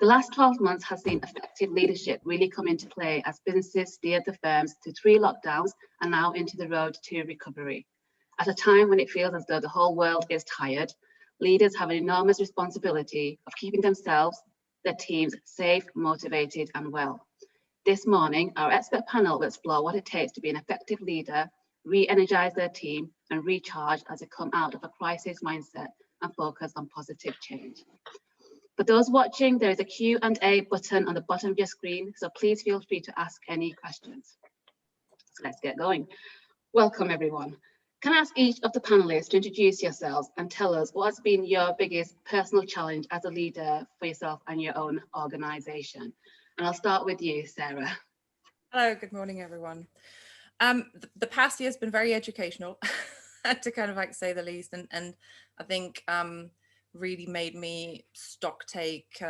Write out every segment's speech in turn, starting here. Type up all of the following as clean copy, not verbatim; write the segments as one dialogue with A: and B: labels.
A: The last 12 months has seen effective leadership really come into play as businesses steered the firms to 3 lockdowns and now into the road to recovery. At a time when it feels as though the whole world is tired, leaders have an enormous responsibility of keeping themselves, their teams safe, motivated and well. This morning, our expert panel will explore what it takes to be an effective leader, re-energise their team and recharge as they come out of a crisis mindset and focus on positive change. For those watching, there is a Q&A button on the bottom of your screen, so please feel free to ask any questions. So let's get going. Welcome everyone. Can I ask each of the panelists to introduce yourselves and tell us what has been your biggest personal challenge as a leader for yourself and your own organisation? And I'll start with you, Sarah.
B: Hello, good morning, everyone. The past year has been very educational, to kind of like say the least, and I think really made me stock take,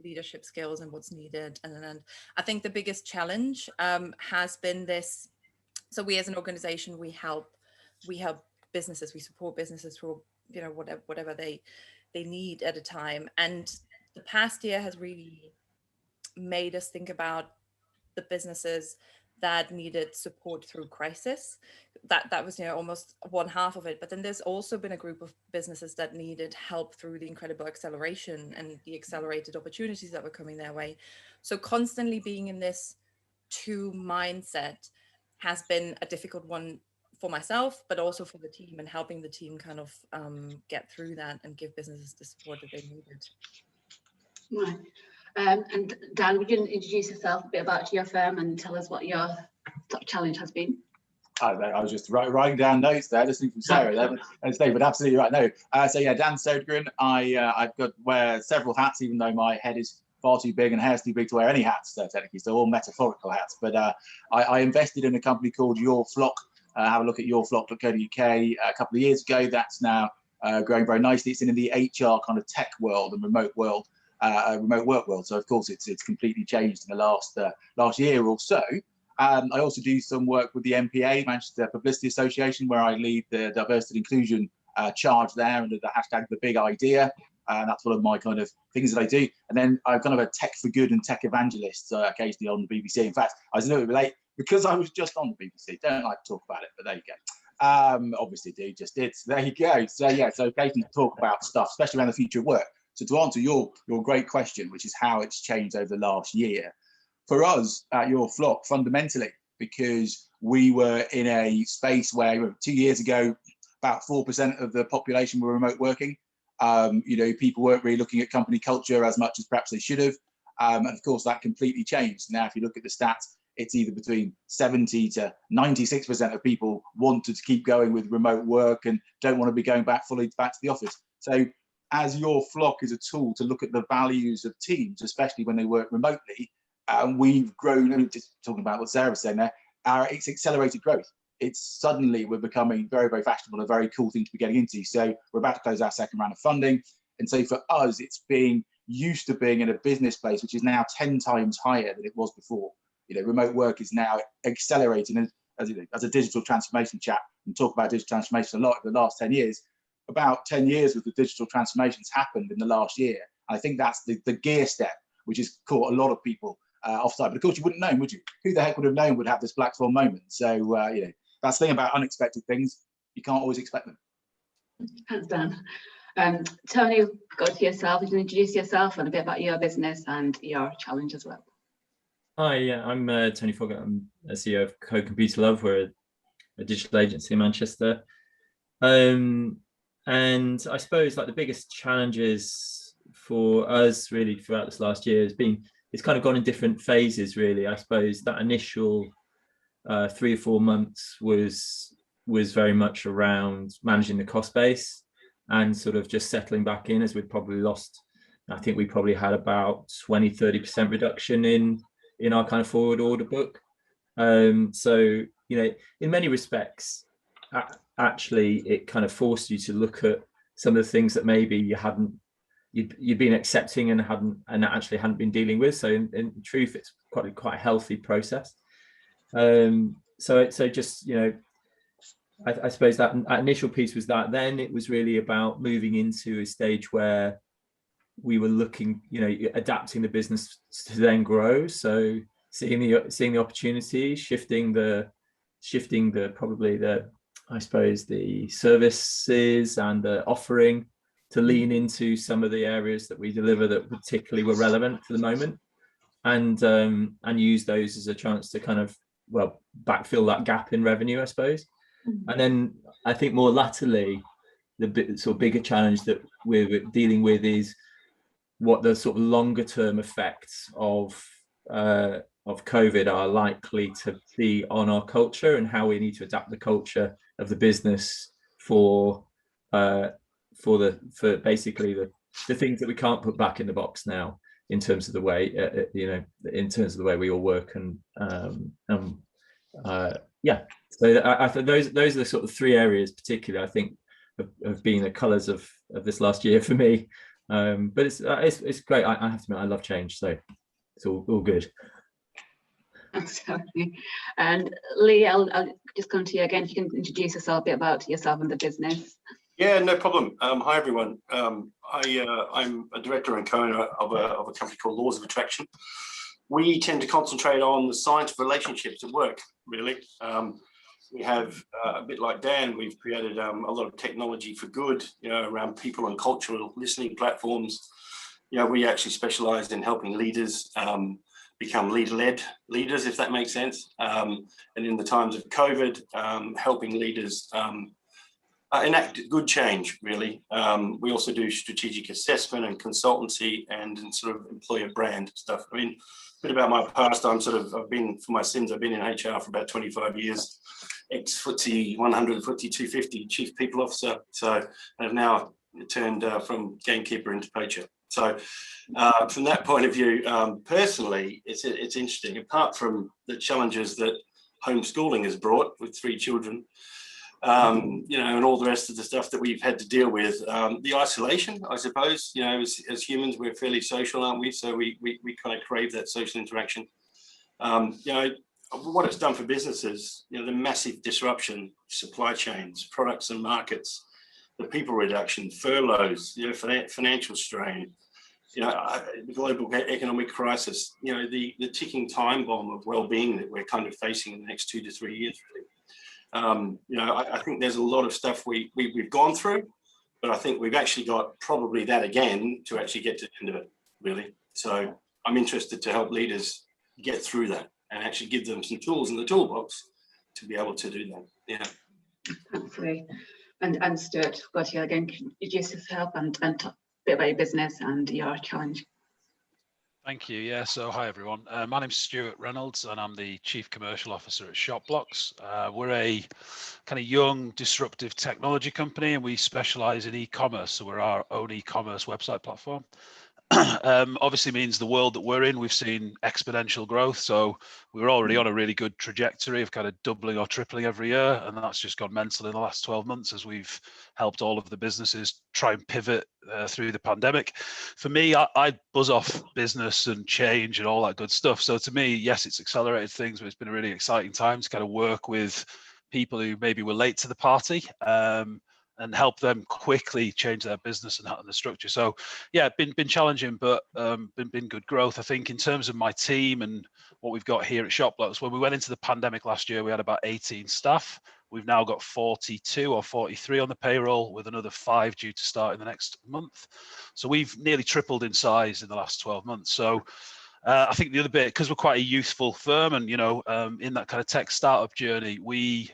B: leadership skills and what's needed. And I think the biggest challenge has been this. So we as an organization, we help businesses, we support businesses for, whatever they need at a time. And the past year has really made us think about the businesses that needed support through crisis. That was almost one half of it, but then there's also been a group of businesses that needed help through the incredible acceleration and the accelerated opportunities that were coming their way. So constantly being in this two mindset has been a difficult one for myself, but also for the team, and helping the team kind of get through that and give businesses the support that they needed.
A: Right. And Dan, would you introduce yourself a bit about your firm and tell us what your top challenge has been?
C: I was just writing down notes there, listening from Sarah there, but absolutely right. No, so yeah, Dan Sodgren. I've wear several hats, even though my head is far too big and hair's too big to wear any hats, technically, so all metaphorical hats. But I invested in a company called Your Flock. Have a look at yourflock.co.uk a couple of years ago. That's now growing very nicely. It's in the HR kind of tech world and remote world. Remote work world. So of course it's completely changed in the last year or so. I also do some work with the MPA, Manchester Publicity Association, where I lead the diversity and inclusion charge there under the hashtag The Big Idea. That's one of my kind of things that I do. And then I'm kind of a tech for good and tech evangelist, occasionally on the BBC. In fact, I was a little bit late because I was just on the BBC. Don't like to talk about it, but there you go. Obviously do, just did. So there you go. So yeah, so occasionally talk about stuff, especially around the future of work. So to answer your great question, which is how it's changed over the last year, for us at Your Flock, fundamentally, because we were in a space where 2 years ago, about 4% of the population were remote working. People weren't really looking at company culture as much as perhaps they should have. And of course, that completely changed. Now, if you look at the stats, it's either between 70 to 96% of people wanted to keep going with remote work and don't want to be going back fully back to the office. So as Your Flock is a tool to look at the values of teams, especially when they work remotely, we've grown, just talking about what Sarah was saying there, it's accelerated growth. It's suddenly we're becoming very, very fashionable, a very cool thing to be getting into. So we're about to close our second round of funding. And so for us, it's being used to being in a business place, which is now 10 times higher than it was before. Remote work is now accelerating. As a digital transformation chap, and talk about digital transformation a lot over the last 10 years, about 10 years with the digital transformations happened in the last year. I think that's the gear step, which has caught a lot of people offside. But of course, you wouldn't know, would you? Who the heck would have known would have this black swan moment? So, that's the thing about unexpected things. You can't always expect them.
A: Thanks, Dan. Tony, go to yourself. You can introduce yourself and a bit about your business and your challenge as well.
D: Hi, yeah, I'm Tony Foggett. I'm a CEO of Code Computer Love. We're a digital agency in Manchester. And I suppose like the biggest challenges for us really throughout this last year it's kind of gone in different phases really. I suppose that initial 3 or 4 months was very much around managing the cost base and sort of just settling back in, as we'd probably lost. I think we probably had about 20-30% reduction in our kind of forward order book. So, in many respects, actually it kind of forced you to look at some of the things that maybe you'd been accepting and actually hadn't been dealing with. So in truth, it's quite a healthy process. So just I suppose that initial piece was that. Then it was really about moving into a stage where we were looking, adapting the business to then grow. So seeing the opportunity, shifting the I suppose the services and the offering to lean into some of the areas that we deliver that particularly were relevant for the moment, and use those as a chance to kind of backfill that gap in revenue, I suppose. And then I think more latterly, the sort of bigger challenge that we're dealing with is what the sort of longer term effects of COVID are likely to be on our culture, and how we need to adapt the culture of the business for basically the things that we can't put back in the box now, in terms of the way in terms of the way we all work. And so I think those are the sort of three areas particularly I think have been the colors of this last year for me. But it's great. I have to admit, I love change, so it's all good.
A: Absolutely. And Lee, I'll just come to you again. If you can introduce yourself, a bit about yourself and the business.
E: Yeah, no problem. Hi everyone. I'm a director and co-owner of a company called Laws of Attraction. We tend to concentrate on the science of relationships at work, really. We have, a bit like Dan, we've created a lot of technology for good, around people and cultural listening platforms. We actually specialize in helping leaders become leader-led leaders, if that makes sense. And in the times of COVID, helping leaders enact good change, really. We also do strategic assessment and consultancy and sort of employer brand stuff. I mean, a bit about my past, I've been in HR for about 25 years, ex-FTSE 100, FTSE 250 chief people officer. So I've now turned from gamekeeper into poacher. So from that point of view, personally, it's interesting. Apart from the challenges that homeschooling has brought with 3 children, and all the rest of the stuff that we've had to deal with, the isolation, I suppose, as humans, we're fairly social, aren't we? So we kind of crave that social interaction. What it's done for businesses, the massive disruption, supply chains, products and markets, the people reduction, furloughs, financial strain, the global economic crisis, the ticking time bomb of well-being that we're kind of facing in the next 2 to 3 years, really. I think there's a lot of stuff we've gone through, but I think we've actually got probably that again to actually get to the end of it, really. So I'm interested to help leaders get through that and actually give them some tools in the toolbox to be able to do that. Yeah.
A: Absolutely. And Stewart, got you again. Introduce yourself and talk a bit about your business and your challenge.
F: Thank you. Yeah, so hi everyone. My name's Stewart Reynolds and I'm the Chief Commercial Officer at Shopblocks. We're a kind of young, disruptive technology company and we specialize in e-commerce. So we're our own e-commerce website platform. Obviously means the world that we're in, we've seen exponential growth. So we were already on a really good trajectory of kind of doubling or tripling every year. And that's just gone mental in the last 12 months as we've helped all of the businesses try and pivot through the pandemic. For me, I buzz off business and change and all that good stuff. So to me, yes, it's accelerated things, but it's been a really exciting time to kind of work with people who maybe were late to the party. And help them quickly change their business and the structure. So yeah, been challenging, but been good growth. I think in terms of my team and what we've got here at Shopblocks, when we went into the pandemic last year, we had about 18 staff. We've now got 42 or 43 on the payroll with another 5 due to start in the next month. So we've nearly tripled in size in the last 12 months. So I think the other bit, because we're quite a youthful firm and, in that kind of tech startup journey, we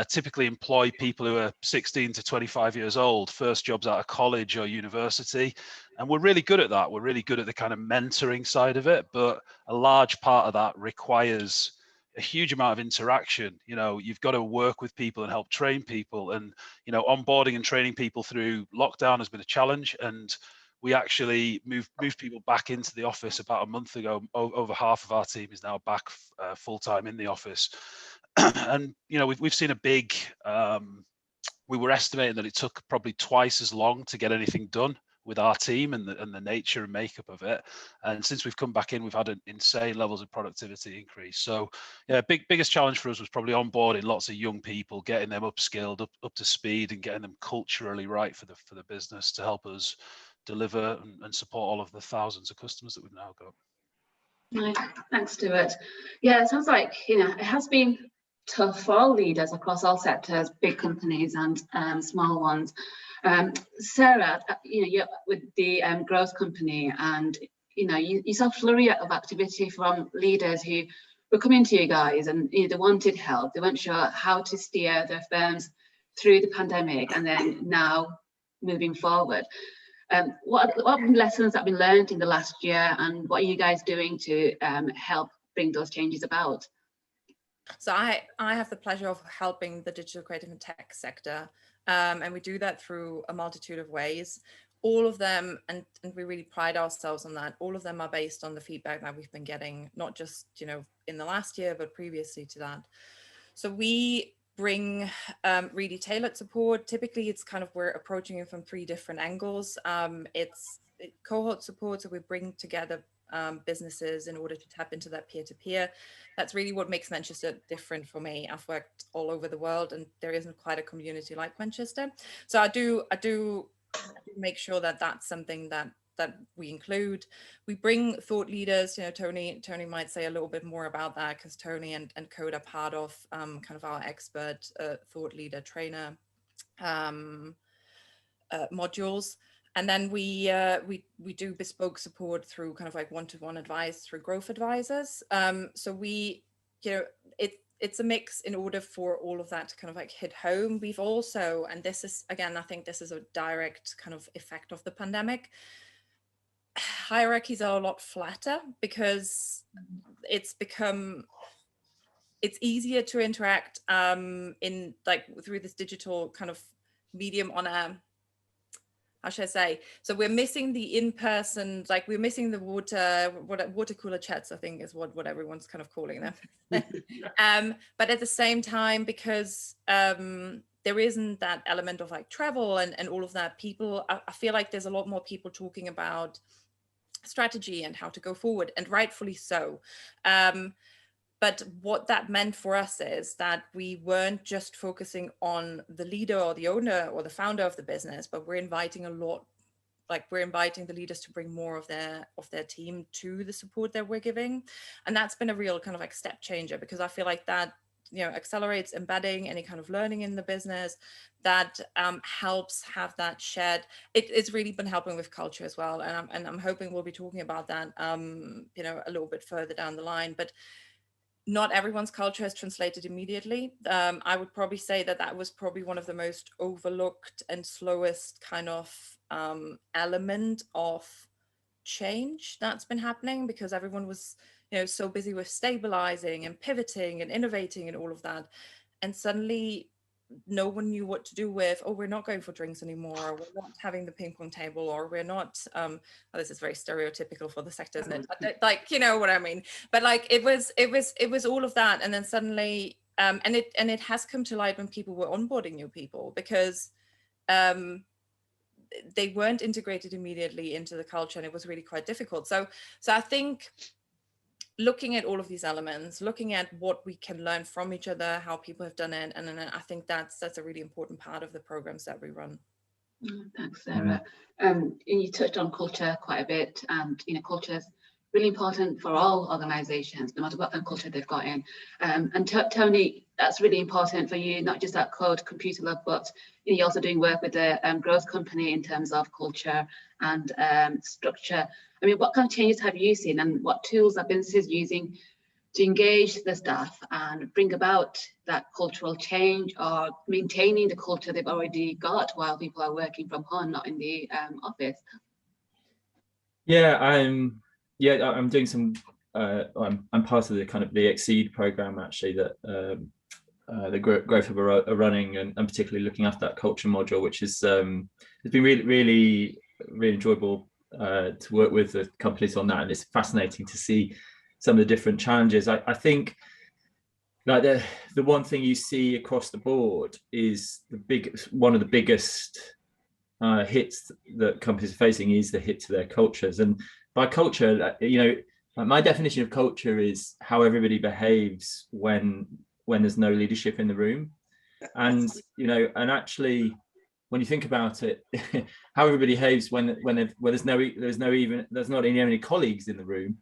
F: typically employ people who are 16 to 25 years old, first jobs out of college or university. And we're really good at that. We're really good at the kind of mentoring side of it. But a large part of that requires a huge amount of interaction. You've got to work with people and help train people. And, onboarding and training people through lockdown has been a challenge. And we actually moved people back into the office about a month ago. Over half of our team is now back full-time in the office. And we've seen a big we were estimating that it took probably twice as long to get anything done with our team and the nature and makeup of it. And since we've come back in, we've had insane levels of productivity increase. So yeah, biggest challenge for us was probably onboarding lots of young people, getting them upskilled, up to speed, and getting them culturally right for the business to help us deliver and support all of the thousands of customers that we've now got.
A: Right. Thanks, Stuart. Yeah, it sounds like, it has been tough for all leaders across all sectors, big companies and small ones. Sarah, you're with the growth company, and you saw a flurry of activity from leaders who were coming to you guys, and they wanted help. They weren't sure how to steer their firms through the pandemic, and then now moving forward. What lessons have been learned in the last year, and what are you guys doing to help bring those changes about?
B: So I have the pleasure of helping the digital creative and tech sector, and we do that through a multitude of ways. All of them, and we really pride ourselves on that, all of them are based on the feedback that we've been getting, not just in the last year, but previously to that. So we bring really tailored support. Typically, it's we're approaching it from 3 different angles. It's cohort support, so we bring together businesses in order to tap into that peer-to-peer. That's really what makes Manchester different for me. I've worked all over the world, and there isn't quite a community like Manchester. So I do make sure that that's something that we include. We bring thought leaders. Tony might say a little bit more about that, because Tony and Code are part of our expert thought leader trainer modules. And then we do bespoke support through one-to-one advice through growth advisors. So we, it's a mix in order for all of that to hit home. We've also, and this is, again, I think this is a direct effect of the pandemic, hierarchies are a lot flatter, because it's easier to interact in through this digital medium on a, how should I say? So we're missing the in-person, we're missing the water cooler chats, I think is what everyone's calling them. But at the same time, because there isn't that element of travel and all of that, I feel like there's a lot more people talking about strategy and how to go forward, and rightfully so. But what that meant for us is that we weren't just focusing on the leader or the owner or the founder of the business, but we're inviting the leaders to bring more of their team to the support that we're giving. And that's been a real step changer, because I feel like that accelerates embedding any learning in the business, that helps have that shared. It's really been helping with culture as well, and I'm hoping we'll be talking about that a little bit further down the line. But not everyone's culture has translated immediately. I would probably say that was probably one of the most overlooked and slowest element of change that's been happening, because everyone was so busy with stabilizing and pivoting and innovating and all of that, and suddenly no one knew what to do with, oh, we're not going for drinks anymore, or we're not having the ping pong table, or we're not well, this is very stereotypical for the sector, isn't it? But, you know what I mean. But it was all of that, and then suddenly and it has come to light when people were onboarding new people, because they weren't integrated immediately into the culture, and it was really quite difficult. So I think looking at all of these elements, looking at what we can learn from each other, how people have done it, and then I think that's a really important part of the programs that we run.
A: Thanks, Sarah. You touched on culture quite a bit, and culture is really important for all organisations, no matter what kind of culture they've got in. And Tony, that's really important for you, not just at Code Computer Lab, but you're also doing work with the growth company in terms of culture and structure. I mean, what kind of changes have you seen, and what tools are businesses using to engage the staff and bring about that cultural change, or maintaining the culture they've already got while people are working from home, not in the office?
D: Yeah, I'm doing some. I'm part of the Exceed program, actually, that the Growth Hub are running, and particularly looking after that culture module, which has been really enjoyable to work with the companies on that, and it's fascinating to see some of the different challenges. I think the one thing you see across the board is one of the biggest hits that companies are facing is the hit to their cultures. And by culture, my definition of culture is how everybody behaves when there's no leadership in the room. And and actually when you think about it, how everybody behaves when there's not even any colleagues in the room.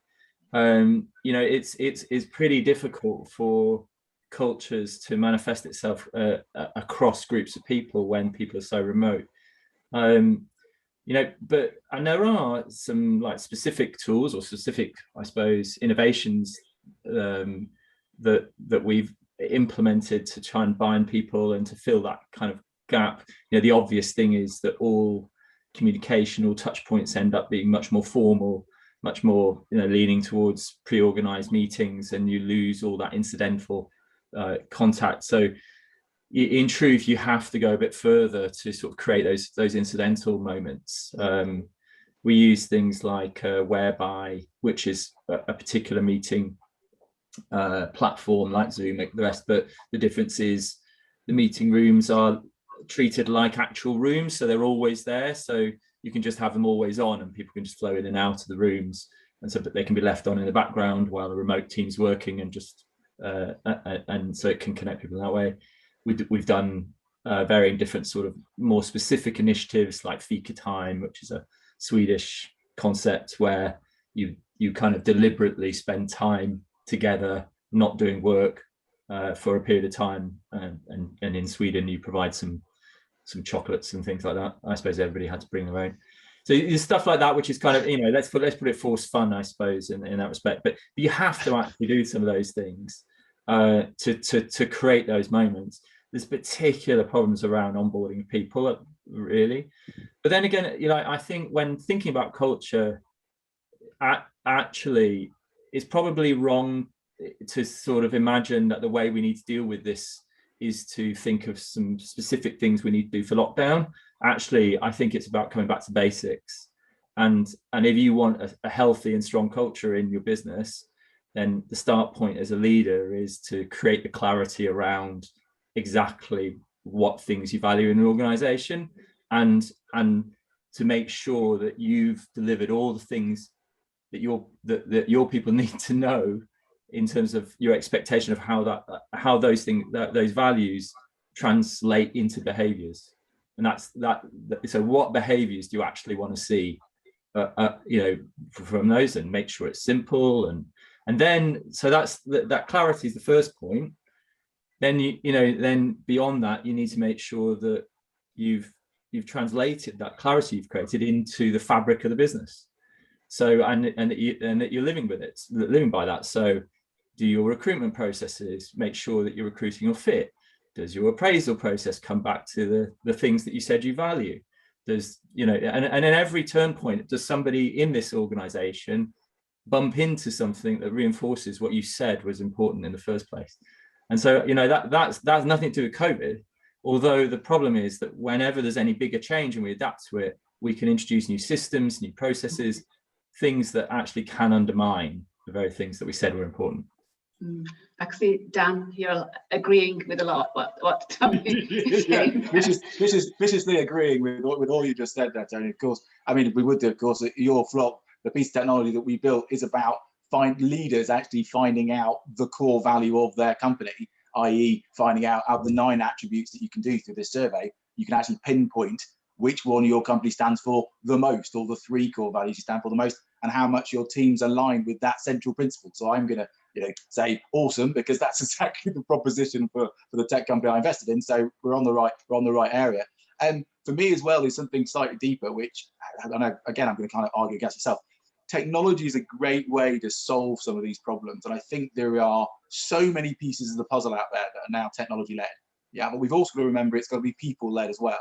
D: You know, it's pretty difficult for cultures to manifest itself across groups of people when people are so remote. You know, and there are some like specific tools or specific, I suppose, innovations that we've implemented to try and bind people and to fill that kind of gap. You know, the obvious thing is that all communication, all touch points end up being much more formal, much more, you know, leaning towards pre-organized meetings, and you lose all that incidental contact. So in truth, you have to go a bit further to sort of create those incidental moments. We use things like Whereby, which is a particular meeting platform like Zoom, like the rest, but the difference is the meeting rooms are treated like actual rooms, so they're always there. So you can just have them always on, and people can just flow in and out of the rooms, and so that they can be left on in the background while the remote team's working, and just and so it can connect people that way. We've done varying different sort of more specific initiatives like Fika Time, which is a Swedish concept where you kind of deliberately spend time together, not doing work for a period of time, and in Sweden you provide some chocolates and things like that. I suppose everybody had to bring their own. So there's stuff like that, which is kind of, you know, let's put it forced fun, I suppose, in that respect. But you have to actually do some of those things to create those moments. There's particular problems around onboarding people, really. But then again, you know, I think when thinking about culture, actually, it's probably wrong to sort of imagine that the way we need to deal with this is to think of some specific things we need to do for lockdown. Actually, I think it's about coming back to basics. And if you want a healthy and strong culture in your business, then the start point as a leader is to create the clarity around exactly what things you value in an organization, and to make sure that you've delivered all the things that your people need to know in terms of your expectation of how those values translate into behaviors. And so what behaviors do you actually want to see you know, from those, and make sure it's simple, and then so that clarity is the first point. Then then beyond that, you need to make sure that you've translated that clarity you've created into the fabric of the business. So and that you're living by that. So do your recruitment processes make sure that you're recruiting your fit? Does your appraisal process come back to the things that you said you value? Does, you know, and in every turn point, does somebody in this organization bump into something that reinforces what you said was important in the first place? And so, you know, that's nothing to do with COVID, although the problem is that whenever there's any bigger change and we adapt to it, we can introduce new systems, new processes, things that actually can undermine the very things that we said were important.
A: I can see, Dan, you're agreeing with a lot what Tony is saying.
C: Viciously agreeing with all you just said there, Tony. Of course, I mean, we would do, of course, your flock, the piece of technology that we built is about leaders actually finding out the core value of their company, i.e. finding out the 9 attributes that you can do through this survey. You can actually pinpoint which one your company stands for the most, or the 3 core values you stand for the most, and how much your team's aligned with that central principle. So I'm going to, you know, say awesome, because that's exactly the proposition for the tech company I invested in. So we're on the right area. And for me as well is something slightly deeper, which I don't know, again, I'm going to kind of argue against myself. Technology is a great way to solve some of these problems. And I think there are so many pieces of the puzzle out there that are now technology led. Yeah, but we've also got to remember it's got to be people led as well.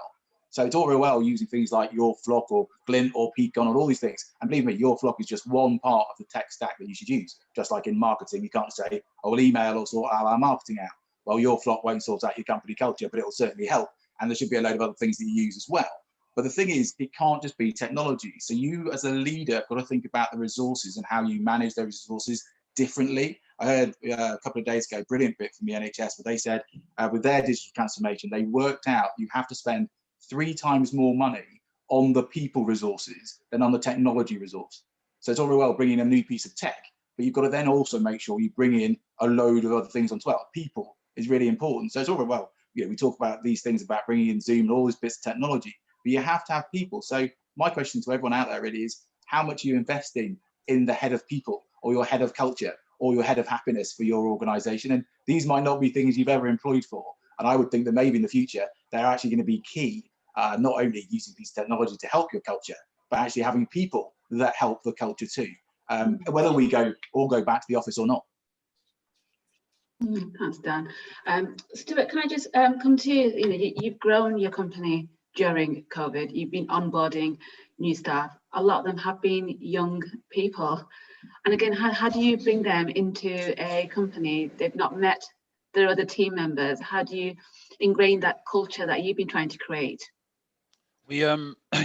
C: So it's all very well using things like Your Flock or Glint or Peakon or all these things. And believe me, Your Flock is just one part of the tech stack that you should use. Just like in marketing, you can't say, oh, well, email will sort out our marketing out. Well, Your Flock won't sort out your company culture, but it will certainly help. And there should be a load of other things that you use as well. But the thing is, it can't just be technology. So you as a leader have got to think about the resources and how you manage those resources differently. I heard a couple of days ago, a brilliant bit from the NHS, where they said with their digital transformation, they worked out you have to spend 3 times more money on the people resources than on the technology resource. So it's all very well bringing a new piece of tech, but you've got to then also make sure you bring in a load of other things on 12. People is really important. So it's all very well we talk about these things about bringing in Zoom and all these bits of technology, but you have to have people. So my question to everyone out there really is, how much are you investing in the head of people, or your head of culture, or your head of happiness for your organization? And these might not be things you've ever employed for. And I would think that maybe in the future, they're actually going to be key, not only using these technology to help your culture, but actually having people that help the culture too, whether we all go back to the office or not.
A: Thanks, Dan. Stewart, can I just come to you? You've grown your company during COVID. You've been onboarding new staff. A lot of them have been young people. And again, how do you bring them into a company? They've not met their other team members. How do you ingrain that culture that you've been trying to create?
F: We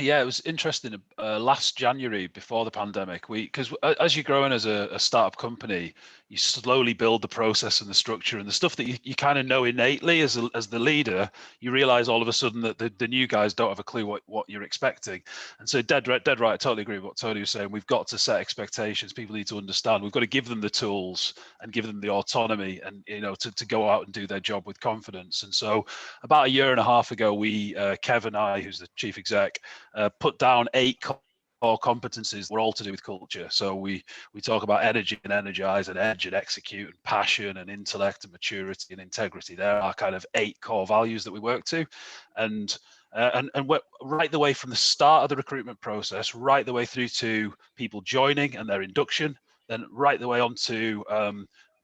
F: yeah, it was interesting. Last January, before the pandemic, because as you're growing as a startup company, you slowly build the process and the structure and the stuff that you kind of know innately as the leader. You realize all of a sudden that the new guys don't have a clue what you're expecting. And so dead right, I totally agree with what Tony was saying. We've got to set expectations. People need to understand. We've got to give them the tools and give them the autonomy, and to go out and do their job with confidence. And so about a year and a half ago, we Kev and I, who's the chief exec, put down 8 core competencies. We're all to do with culture. So we talk about energy and energize, and edge and execute, and passion and intellect and maturity and integrity. There are kind of 8 core values that we work to, and we're right the way from the start of the recruitment process, right the way through to people joining and their induction, then right the way on to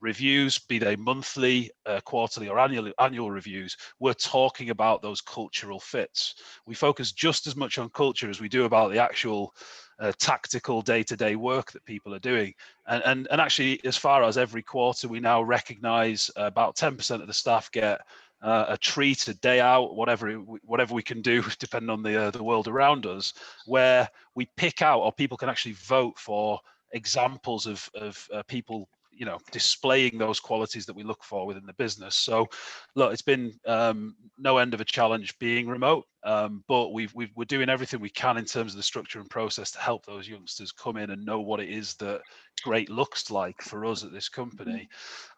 F: reviews, be they monthly, quarterly, or annual reviews. We're talking about those cultural fits. We focus just as much on culture as we do about the actual tactical day-to-day work that people are doing. And actually, as far as every quarter, we now recognize about 10% of the staff get a treat, a day out, whatever we can do, depending on the world around us, where we pick out, or people can actually vote for examples of people displaying those qualities that we look for within the business. So look, it's been no end of a challenge being remote, but we're doing everything we can in terms of the structure and process to help those youngsters come in and know what it is that great looks like for us at this company.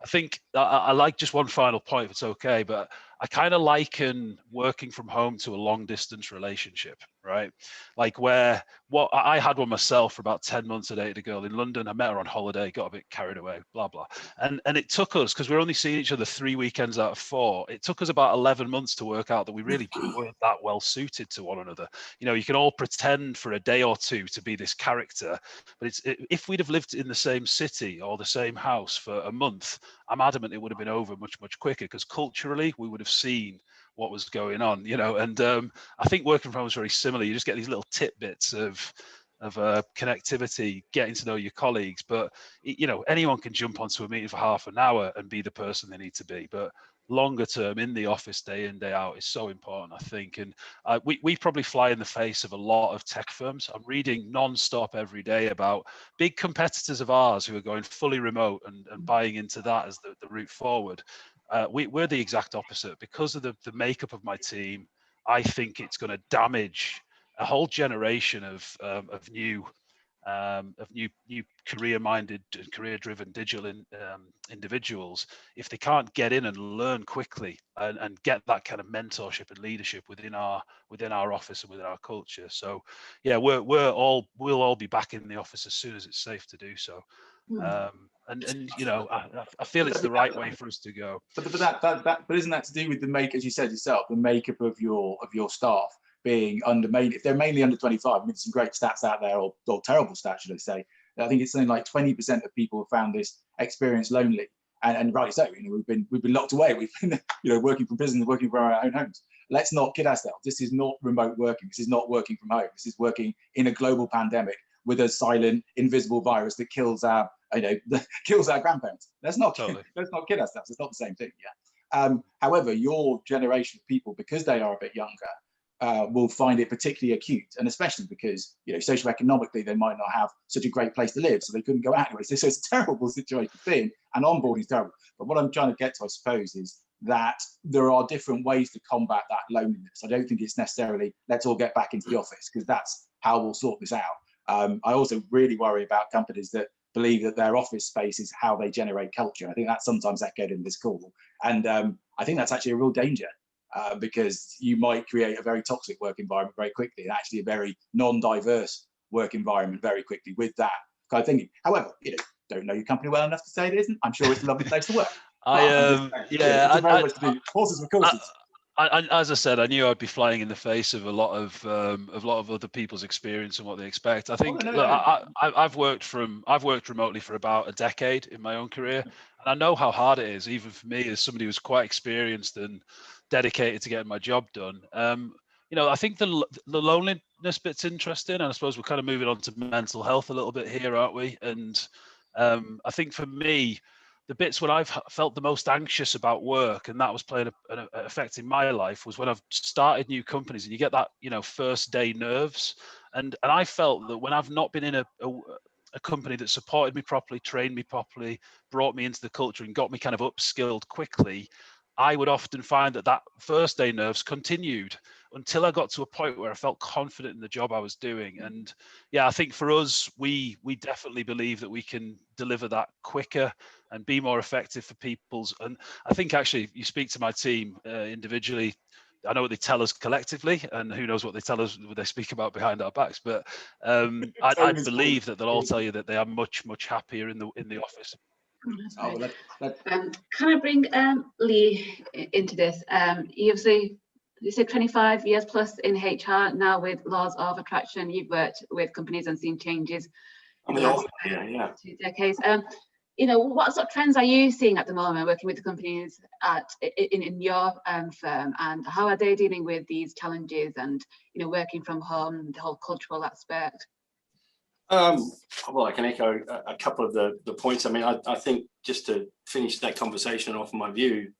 F: I think I like just one final point, if it's okay, but I kind of liken working from home to a long distance relationship, right? Like what I had one myself for about 10 months. I dated a girl in London. I met her on holiday, got a bit carried away, blah, blah. And it took us, because we're only seeing each other 3 weekends out of 4, it took us about 11 months to work out that we really weren't that well suited to one another. You can all pretend for a day or two to be this character, but if we'd have lived in the same city or the same house for a month, I'm adamant it would have been over much, much quicker, because culturally we would have seen what was going on, and I think working from home is very similar. You just get these little tidbits of connectivity, getting to know your colleagues, but anyone can jump onto a meeting for half an hour and be the person they need to be, but longer term in the office, day in, day out, is so important, I think. And we probably fly in the face of a lot of tech firms. I'm reading non-stop every day about big competitors of ours who are going fully remote and buying into that as the route forward. We're the exact opposite. Because of the makeup of my team, I think it's going to damage a whole generation of new career-minded, career-driven digital individuals if they can't get in and learn quickly and get that kind of mentorship and leadership within our office and within our culture. So yeah, we'll all be back in the office as soon as it's safe to do so. And I feel it's the right way for us to go.
C: But isn't that to do with as you said yourself, the makeup of your staff being if they're mainly under 25? I mean, some great stats out there, or terrible stats, should I say. I think it's something like 20% of people have found this experience lonely, and rightly so. We've been locked away. We've been working from prison, working from our own homes. Let's not kid ourselves. This is not remote working. This is not working from home. This is working in a global pandemic with a silent, invisible virus that kills our grandparents. Let's not kid ourselves. It's not the same thing. Yeah. However, your generation of people, because they are a bit younger, will find it particularly acute, and especially because socioeconomically they might not have such a great place to live, so they couldn't go out anyway. So it's a terrible situation to be in, and onboarding is terrible. But what I'm trying to get to, I suppose, is that there are different ways to combat that loneliness. I don't think it's necessarily let's all get back into the office, because that's how we'll sort this out. I also really worry about companies that believe that their office space is how they generate culture. I think that's sometimes echoed in this call, and I think that's actually a real danger. because you might create a very toxic work environment very quickly, and actually a very non-diverse work environment very quickly with that kind of thinking. However, don't know your company well enough to say it isn't. I'm sure it's a lovely place to work. Horses for courses.
F: As I said, I knew I'd be flying in the face of a lot of other people's experience and what they expect. I think I've worked remotely for about a decade in my own career, and I know how hard it is, even for me as somebody who's quite experienced and dedicated to getting my job done. I think the loneliness bit's interesting, and I suppose we're kind of moving on to mental health a little bit here, aren't we? And I think for me, the bits when I've felt the most anxious about work, and that was playing an effect in my life, was when I've started new companies and you get that, first day nerves. And I felt that when I've not been in a company that supported me properly, trained me properly, brought me into the culture and got me kind of upskilled quickly, I would often find that first day nerves continued until I got to a point where I felt confident in the job I was doing. And yeah, I think for us, we definitely believe that we can deliver that quicker and be more effective for people's. And I think actually, you speak to my team individually, I know what they tell us collectively, and who knows what they tell us, what they speak about behind our backs. But I believe that they'll all tell you that they are much, much happier in the office.
A: Can I bring Lee into this? You said 25 years plus in HR now with laws of attraction. You've worked with companies and seen changes in the last 2 decades. What sort of trends are you seeing at the moment working with the companies in your firm, and how are they dealing with these challenges and working from home, the whole cultural aspect?
E: Well, I can echo a couple of the points. I mean, I think just to finish that conversation off, my view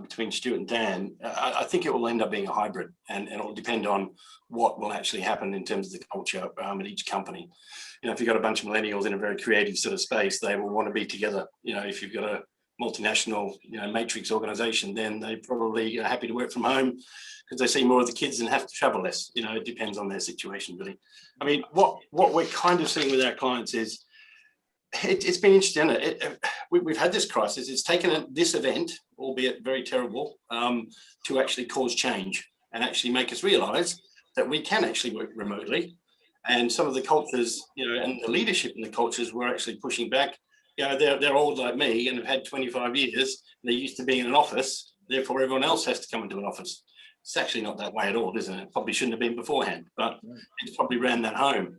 E: between Stewart and Dan, I think it will end up being a hybrid, and it will depend on what will actually happen in terms of the culture at each company. If you've got a bunch of millennials in a very creative sort of space, they will want to be together. If you've got a multinational, matrix organization, then they're probably happy to work from home because they see more of the kids and have to travel less. It depends on their situation, really. I mean, what we're kind of seeing with our clients is it's been interesting. We've had this crisis. It's taken this event, albeit very terrible, to actually cause change and actually make us realize that we can actually work remotely. And some of the cultures, and the leadership in the cultures were actually pushing back. They're old like me and have had 25 years. They're used to being in an office. Therefore, everyone else has to come into an office. It's actually not that way at all, isn't it? Probably shouldn't have been beforehand, but it's probably ran that home.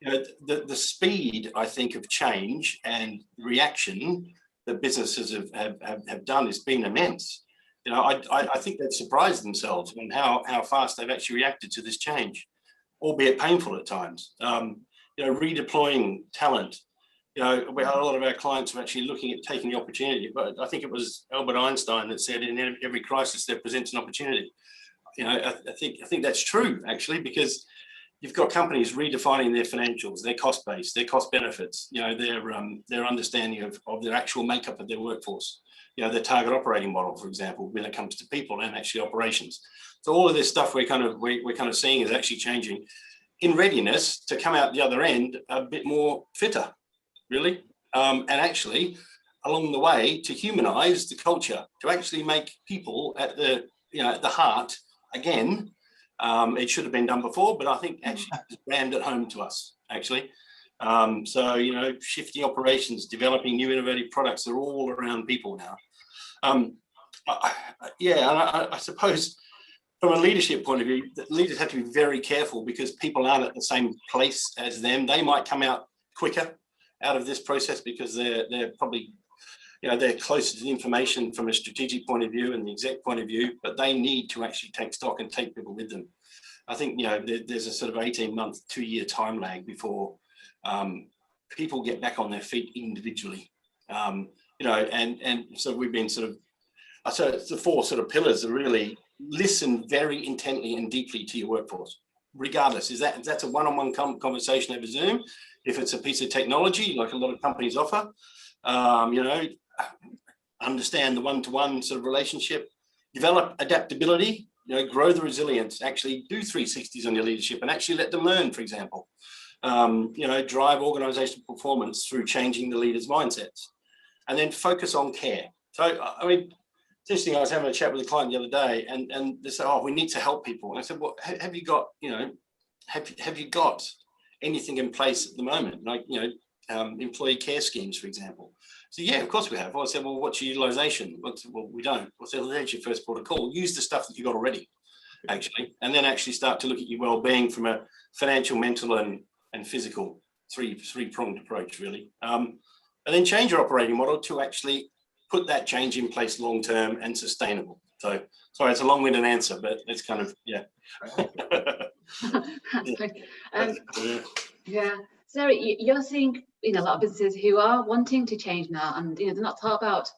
E: The speed, I think, of change and reaction that businesses have done has been immense. I think they've surprised themselves on how fast they've actually reacted to this change, albeit painful at times. Redeploying talent. We had a lot of our clients were actually looking at taking the opportunity, but I think it was Albert Einstein that said, in every crisis there presents an opportunity. I think that's true, actually, because you've got companies redefining their financials, their cost base, their cost benefits, their understanding of their actual makeup of their workforce, their target operating model, for example, when it comes to people and actually operations. So all of this stuff we're kind of seeing is actually changing in readiness to come out the other end a bit more fitter, really, and actually along the way to humanize the culture, to actually make people at the heart again. It should have been done before, but I think actually it's rammed at home to us, actually. So, shifting operations, developing new innovative products are all around people now. And I suppose from a leadership point of view, leaders have to be very careful because people aren't at the same place as them. They might come out quicker out of this process because they're probably, they're closer to the information from a strategic point of view and the exec point of view, but they need to actually take stock and take people with them. I think, there's a sort of 18-month, 2-year time lag before people get back on their feet individually. And so we've been so it's the 4 sort of pillars that really listen very intently and deeply to your workforce, regardless. That's a one-on-one conversation over Zoom. If it's a piece of technology, like a lot of companies offer, understand the one-to-one sort of relationship, develop adaptability, grow the resilience, actually do 360s on your leadership and actually let them learn, for example. Drive organizational performance through changing the leaders' mindsets, and then focus on care. So, I mean, interesting. I was having a chat with a client the other day, and they said, "Oh, we need to help people." And I said, "Well, have you got, have you got anything in place at the moment, like employee care schemes, for example?" So yeah, of course we have. I said, "Well, what's your utilization?" Well, we don't. I said, "Well, that's your first port of call. Use the stuff that you got already, actually, and then actually start to look at your well-being from a financial, mental, and physical three-pronged approach, really, and then change your operating model to actually put that change in place long-term and sustainable." So sorry, it's a long-winded answer, but it's kind of, yeah.
A: Yeah. Sarah, you're seeing a lot of businesses who are wanting to change now, and they're not talking about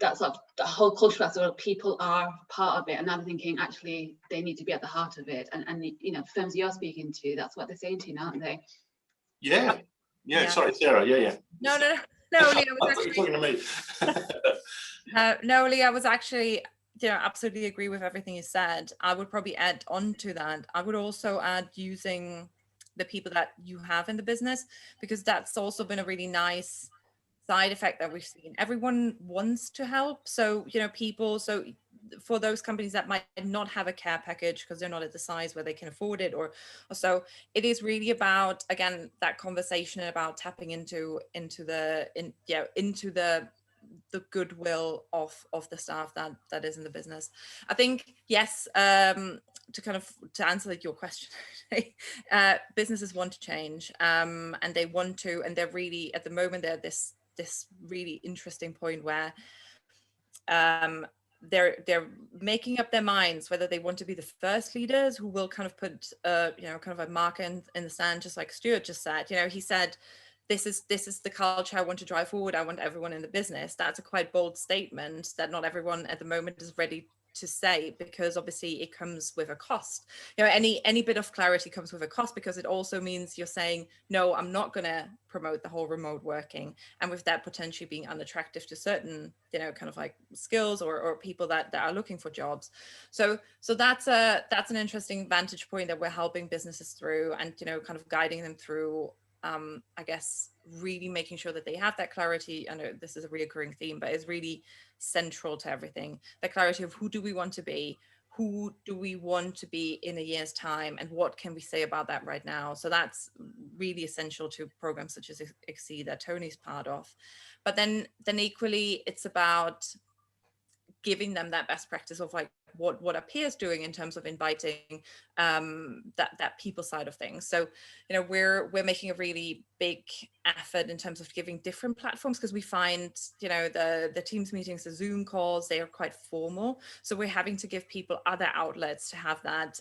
A: that sort of the whole culture aspect where people are part of it, and now they're thinking actually they need to be at the heart of it, and firms you're speaking to, that's what they're saying to you now, aren't they?
E: Yeah. Sorry, Sarah. Yeah.
B: No, Leah,
E: I thought you were talking to me.
B: No, Leah, I was actually, absolutely agree with everything you said. I would probably add on to that. I would also add using the people that you have in the business, because that's also been a really nice side effect that we've seen. Everyone wants to help. So, so for those companies that might not have a care package because they're not at the size where they can afford it, or so, it is really about, again, that conversation about tapping into the goodwill of the staff that is in the business. I think, yes, to answer your question, businesses want to change, and they want to, and they're really, at the moment, they're this really interesting point where they're making up their minds whether they want to be the first leaders who will kind of put kind of a marker in the sand, just like Stewart just said. He said, this is the culture I want to drive forward. I want everyone in the business. That's a quite bold statement that not everyone at the moment is ready to say, because obviously it comes with a cost. Any bit of clarity comes with a cost, because it also means you're saying, no, I'm not going to promote the whole remote working, and with that potentially being unattractive to certain kind of like skills or people that are looking for jobs. So that's an interesting vantage point that we're helping businesses through, and kind of guiding them through, I guess, really making sure that they have that clarity. I know this is a reoccurring theme, but it's really central to everything. The clarity of who do we want to be, who do we want to be in a year's time, and what can we say about that right now? So that's really essential to programs such as Exceed that Tony's part of. But then equally, it's about giving them that best practice of like what are peers doing in terms of inviting that people side of things. So we're making a really big effort in terms of giving different platforms, because we find the Teams meetings, the Zoom calls, they are quite formal, so we're having to give people other outlets to have that,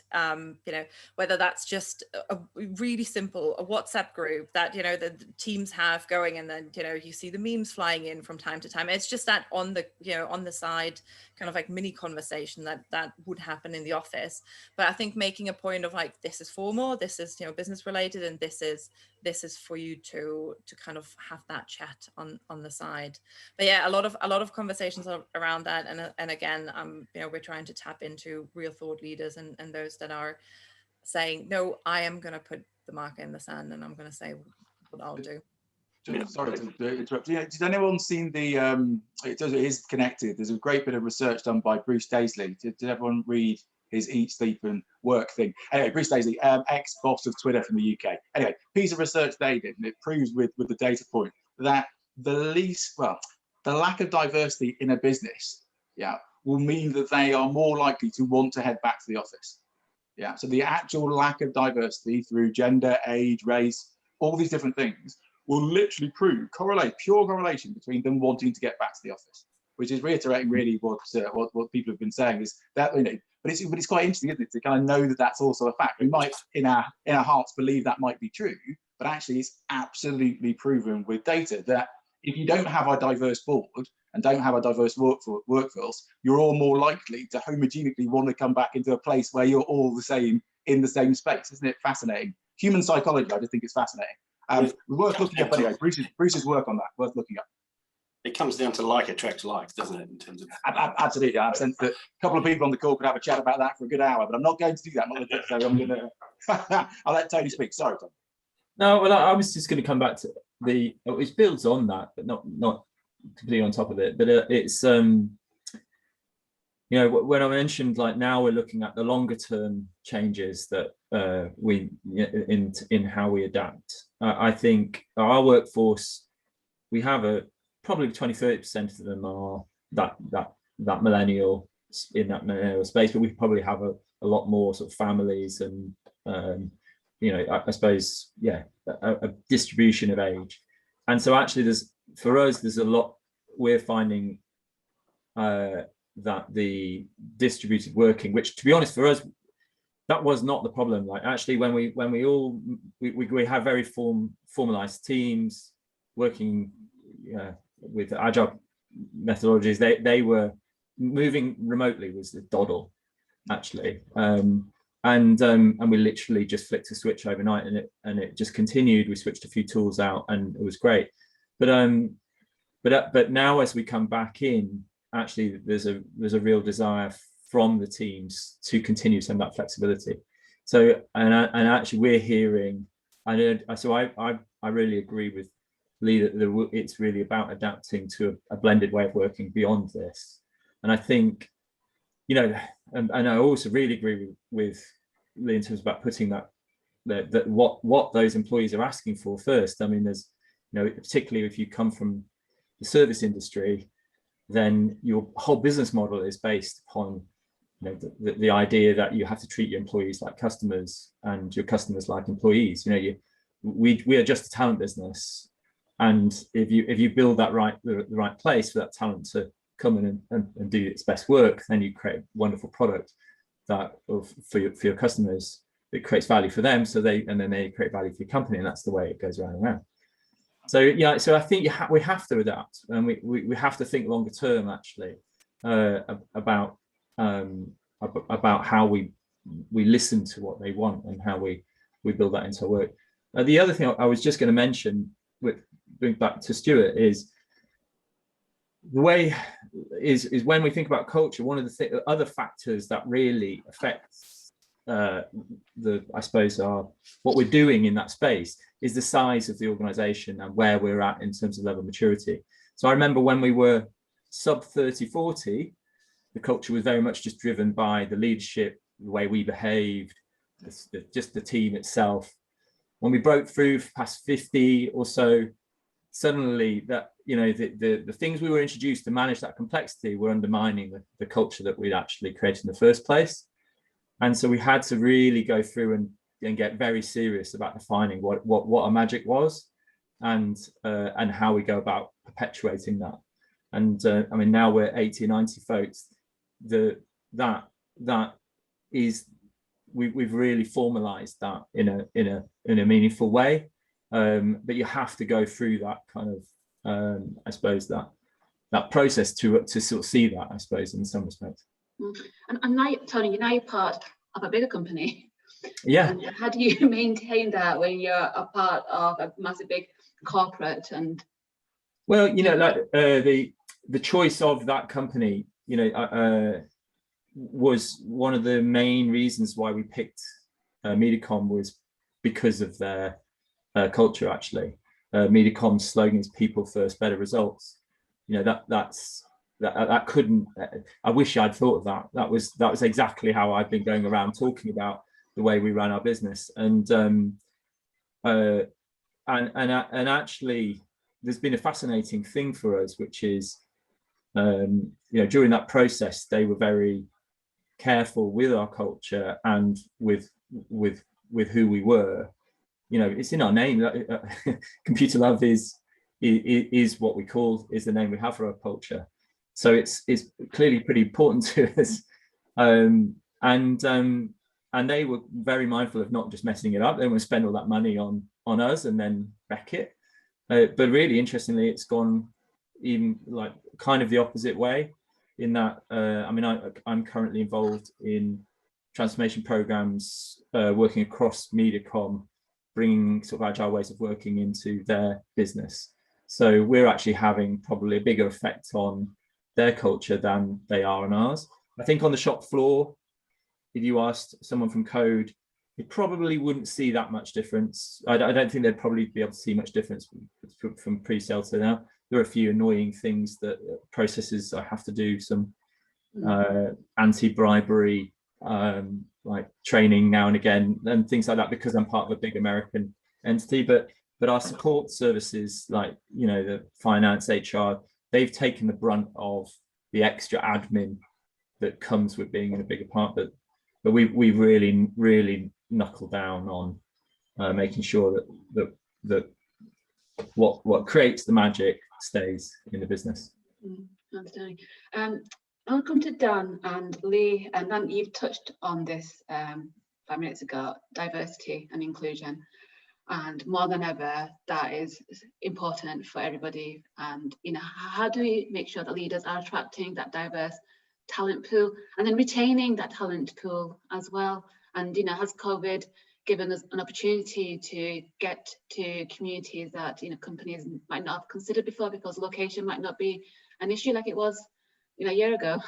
B: whether that's just a really simple WhatsApp group that the teams have going, and then you see the memes flying in from time to time. It's just that on the side kind of like mini conversation that would happen in the office. But I think making a point of like, this is formal, this is business related, and this is for you to kind of have that chat on the side. But yeah, a lot of conversations around that, and again, we're trying to tap into real thought leaders and those that are saying, no, I am going to put the marker in the sand, and I'm going to say what I'll do.
C: Sorry to interrupt. Did anyone seen the? It is connected. There's a great bit of research done by Bruce Daisley. Did everyone read his Eat, Sleep and Work thing? Anyway, Bruce Daisley, ex-boss of Twitter from the UK. Anyway, piece of research they did, and it proves with the data point that the lack of diversity in a business, will mean that they are more likely to want to head back to the office. So the actual lack of diversity through gender, age, race, all these different things will literally pure correlation between them wanting to get back to the office, which is reiterating really what people have been saying, is that, but it's quite interesting, isn't it, to kind of know that that's also a fact. We might in our hearts believe that might be true, but actually it's absolutely proven with data that if you don't have a diverse board and don't have a diverse workforce, you're all more likely to homogeneously want to come back into a place where you're all the same in the same space. Isn't it fascinating? Human psychology, I just think it's fascinating. Worth looking up anyway. Bruce's work on that, worth looking up.
E: It comes down to like attracts like, doesn't it, in terms of...
C: Absolutely. I've sensed that a couple of people on the call could have a chat about that for a good hour, but I'm not going to do that. So I'm going to... I'll let Tony speak. Sorry, Tom.
D: No, well, I was just going to come back to it builds on that, but not completely on top of it. But it's you know, when I mentioned like now we're looking at the longer term changes that we in how we adapt. I think our workforce, we have probably 20-30% of them are that millennial, in that millennial space, but we probably have a lot more sort of families and you know, I suppose, yeah, a distribution of age. And so actually there's a lot we're finding that the distributed working, which to be honest for us, that was not the problem. Like actually when we have very formalized teams working with agile methodologies, they were moving remotely was the doddle actually. And we literally just flicked a switch overnight and it just continued. We switched a few tools out and it was great. But now as we come back in, actually there's a real desire from the teams to continue some of that flexibility. So and actually we're hearing, I really agree with Lee that it's really about adapting to a blended way of working beyond this. And I think, you know, and I also really agree with Lee in terms about putting that what those employees are asking for first. I mean, there's, you know, particularly if you come from the service industry, then your whole business model is based upon, you know, the idea that you have to treat your employees like customers and your customers like employees. You know, we are just a talent business, and if you build that the right place for that talent to come in and do its best work, then you create a wonderful product for your customers. It creates value for them, and then they create value for your company, and that's the way it goes round and round. So yeah, so I think we have to adapt, and we have to think longer term actually about how we listen to what they want and how we build that into our work. The other thing I was just going to mention, bring back to Stewart, is the way is when we think about culture, one of the other factors that really affects I suppose what we're doing in that space is the size of the organization and where we're at in terms of level of maturity. So I remember when we were sub 30-40, the culture was very much just driven by the leadership, the way we behaved, just the team itself. When we broke through past 50 or so, suddenly that, you know, the things we were introduced to manage that complexity were undermining the culture that we'd actually created in the first place. And so we had to really go through and get very serious about defining what our magic was and how we go about perpetuating that. And I mean, now we're 80 or 90 folks. That is, we've really formalized that in a meaningful way. But you have to go through that kind of I suppose that process to sort of see that, I suppose, in some respects.
A: And now, Tony, you're part of a bigger company.
D: Yeah.
A: And how do you maintain that when you're a part of a massive big corporate? And
D: well, you know, like the choice of that company, you know, was one of the main reasons why we picked Mediacom, was because of their culture. Actually, Mediacom's slogan is "People First, Better Results." You know, that couldn't. I wish I'd thought of that. That was exactly how I've been going around talking about the way we run our business, and actually, there's been a fascinating thing for us, which is, you know, during that process, they were very careful with our culture and with who we were. You know, it's in our name. Computer Love is what we call, is the name we have for our culture. So it's clearly pretty important to us. And they were very mindful of not just messing it up. They want to spend all that money on us and then wreck it. But really interestingly, it's gone even like kind of the opposite way, in that I mean, I'm currently involved in transformation programs working across Mediacom, bringing sort of agile ways of working into their business. So we're actually having probably a bigger effect on their culture than they are on ours. I think on the shop floor, if you asked someone from code, they probably wouldn't see that much difference. I don't think they'd probably be able to see much difference from pre-sale to now. There are a few annoying things, that processes I have to do, some anti-bribery, like training now and again and things like that, because I'm part of a big American entity. But our support services, like, you know, the finance, HR, they've taken the brunt of the extra admin that comes with being in a bigger part. But we really knuckle down on making sure that what creates the magic stays in the business.
A: Understanding. I'll come to Dan and Lee, and Dan, you've touched on this 5 minutes ago, diversity and inclusion, and more than ever that is important for everybody. And, you know, how do we make sure that leaders are attracting that diverse talent pool and then retaining that talent pool as well? And, you know, has COVID given us an opportunity to get to communities that, you know, companies might not have considered before, because location might not be an issue like it was, you know, a year ago?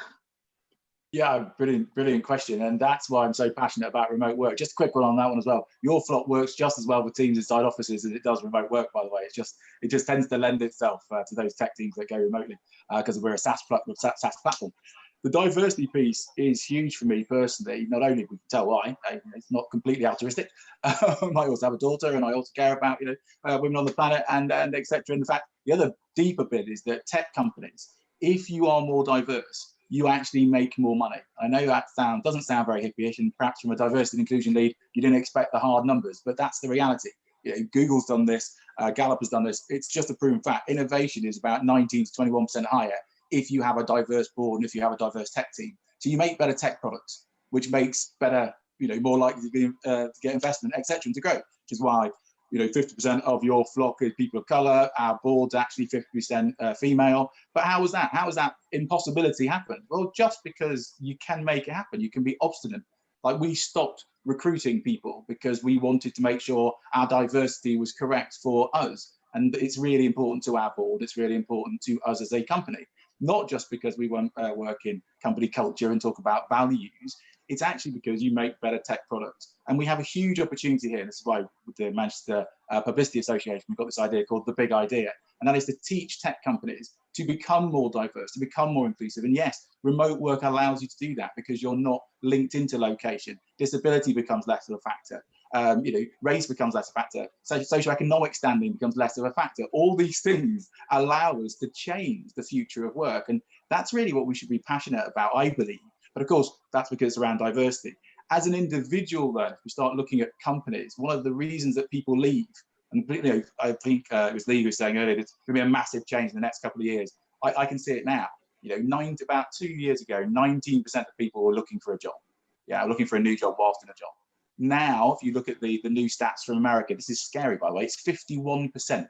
C: Yeah, brilliant question. And that's why I'm so passionate about remote work. Just a quick one on that one as well. Your flock works just as well with teams inside offices as it does remote work, by the way. It just tends to lend itself to those tech teams that go remotely, because we're a SaaS platform. The diversity piece is huge for me personally. Not only we can tell why, it's not completely altruistic. I also have a daughter, and I also care about, you know, women on the planet and etc. And in fact, the other deeper bit is that tech companies, if you are more diverse, you actually make more money. I know that doesn't sound very hippie-ish, and perhaps from a diversity and inclusion lead, you didn't expect the hard numbers, but that's the reality. You know, Google's done this, Gallup has done this. It's just a proven fact. Innovation is about 19 to 21% higher if you have a diverse board and if you have a diverse tech team. So you make better tech products, which makes better, you know, more likely to get investment, etc., and to grow, which is why, you know, 50% of your flock is people of color. Our board's actually 50% female. But how was that? How has that impossibility happened? Well, just because you can make it happen. You can be obstinate. Like, we stopped recruiting people because we wanted to make sure our diversity was correct for us. And it's really important to our board. It's really important to us as a company, not just because we want to work in company culture and talk about values. It's actually because you make better tech products. And we have a huge opportunity here. This is why with the Manchester Publicity Association, we've got this idea called the Big Idea. And that is to teach tech companies to become more diverse, to become more inclusive. And yes, remote work allows you to do that because you're not linked into location. Disability becomes less of a factor. You know, race becomes less a factor. Socioeconomic standing becomes less of a factor. All these things allow us to change the future of work. And that's really what we should be passionate about, I believe. But of course, that's because it's around diversity. As an individual, then, if we start looking at companies, one of the reasons that people leave, and, you know, I think it was Lee who was saying earlier, there's going to be a massive change in the next couple of years. I can see it now. You know, about 2 years ago, 19% of people were looking for a job. Yeah, looking for a new job whilst in a job. Now, if you look at the new stats from America, this is scary, by the way, it's 51%.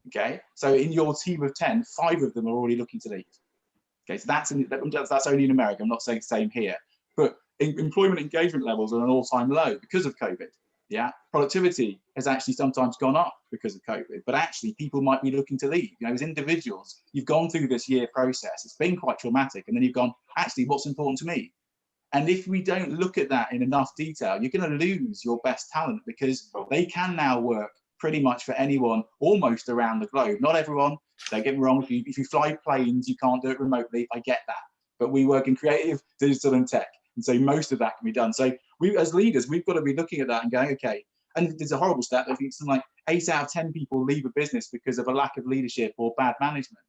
C: Okay, so in your team of 10, 5 of them are already looking to leave. Okay, so that's only in America. I'm not saying the same here, but employment engagement levels are an all-time low because of COVID. Yeah, productivity has actually sometimes gone up because of COVID, but actually people might be looking to leave. You know, as individuals, you've gone through this year process. It's been quite traumatic, and then you've gone, actually, what's important to me? And if we don't look at that in enough detail, you're going to lose your best talent, because they can now work pretty much for anyone almost around the globe. Not everyone, don't get me wrong, if you fly planes, you can't do it remotely, I get that. But we work in creative, digital and tech. And so most of that can be done. So we, as leaders, we've got to be looking at that and going, okay, and there's a horrible stat, I think it's something like 8 out of 10 people leave a business because of a lack of leadership or bad management.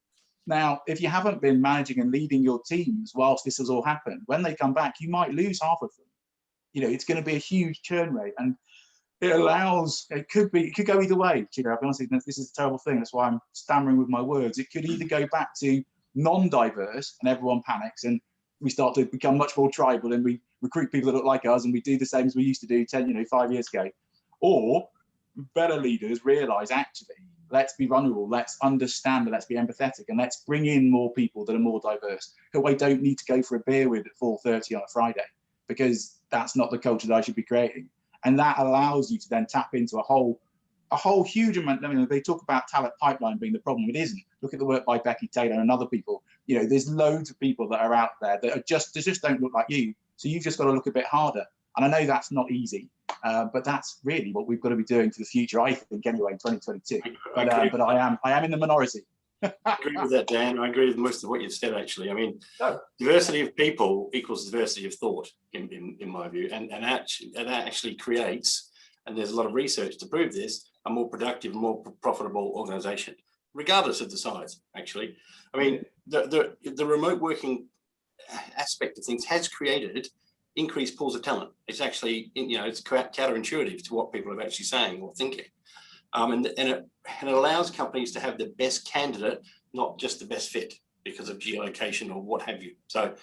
C: Now, if you haven't been managing and leading your teams whilst this has all happened, when they come back, you might lose half of them. You know, it's going to be a huge churn rate, and it could go either way. You know, I'll be honest, this is a terrible thing. That's why I'm stammering with my words. It could either go back to non-diverse and everyone panics and we start to become much more tribal and we recruit people that look like us and we do the same as we used to do 5 years ago. Or better leaders realize, actually, let's be vulnerable, let's understand, let's be empathetic, and let's bring in more people that are more diverse, who I don't need to go for a beer with at 4:30 on a Friday, because that's not the culture that I should be creating. And that allows you to then tap into a whole huge amount. I mean, they talk about talent pipeline being the problem. It isn't. Look at the work by Becky Taylor and other people. You know, there's loads of people that are out there that are just don't look like you. So you've just got to look a bit harder. And I know that's not easy, but that's really what we've got to be doing for the future, I think, anyway, in 2022. But I am in the minority.
E: I agree with that, Dan. I agree with most of what you've said, actually. I mean,
C: No.
E: diversity of people equals diversity of thought, in my view, and that actually creates, and there's a lot of research to prove this, a more productive, more profitable organization, regardless of the size, actually. I mean, the remote working aspect of things has created increased pools of talent. It's actually, it's counterintuitive to what people are actually saying or thinking. And it allows companies to have the best candidate, not just the best fit because of geolocation or what have you. So,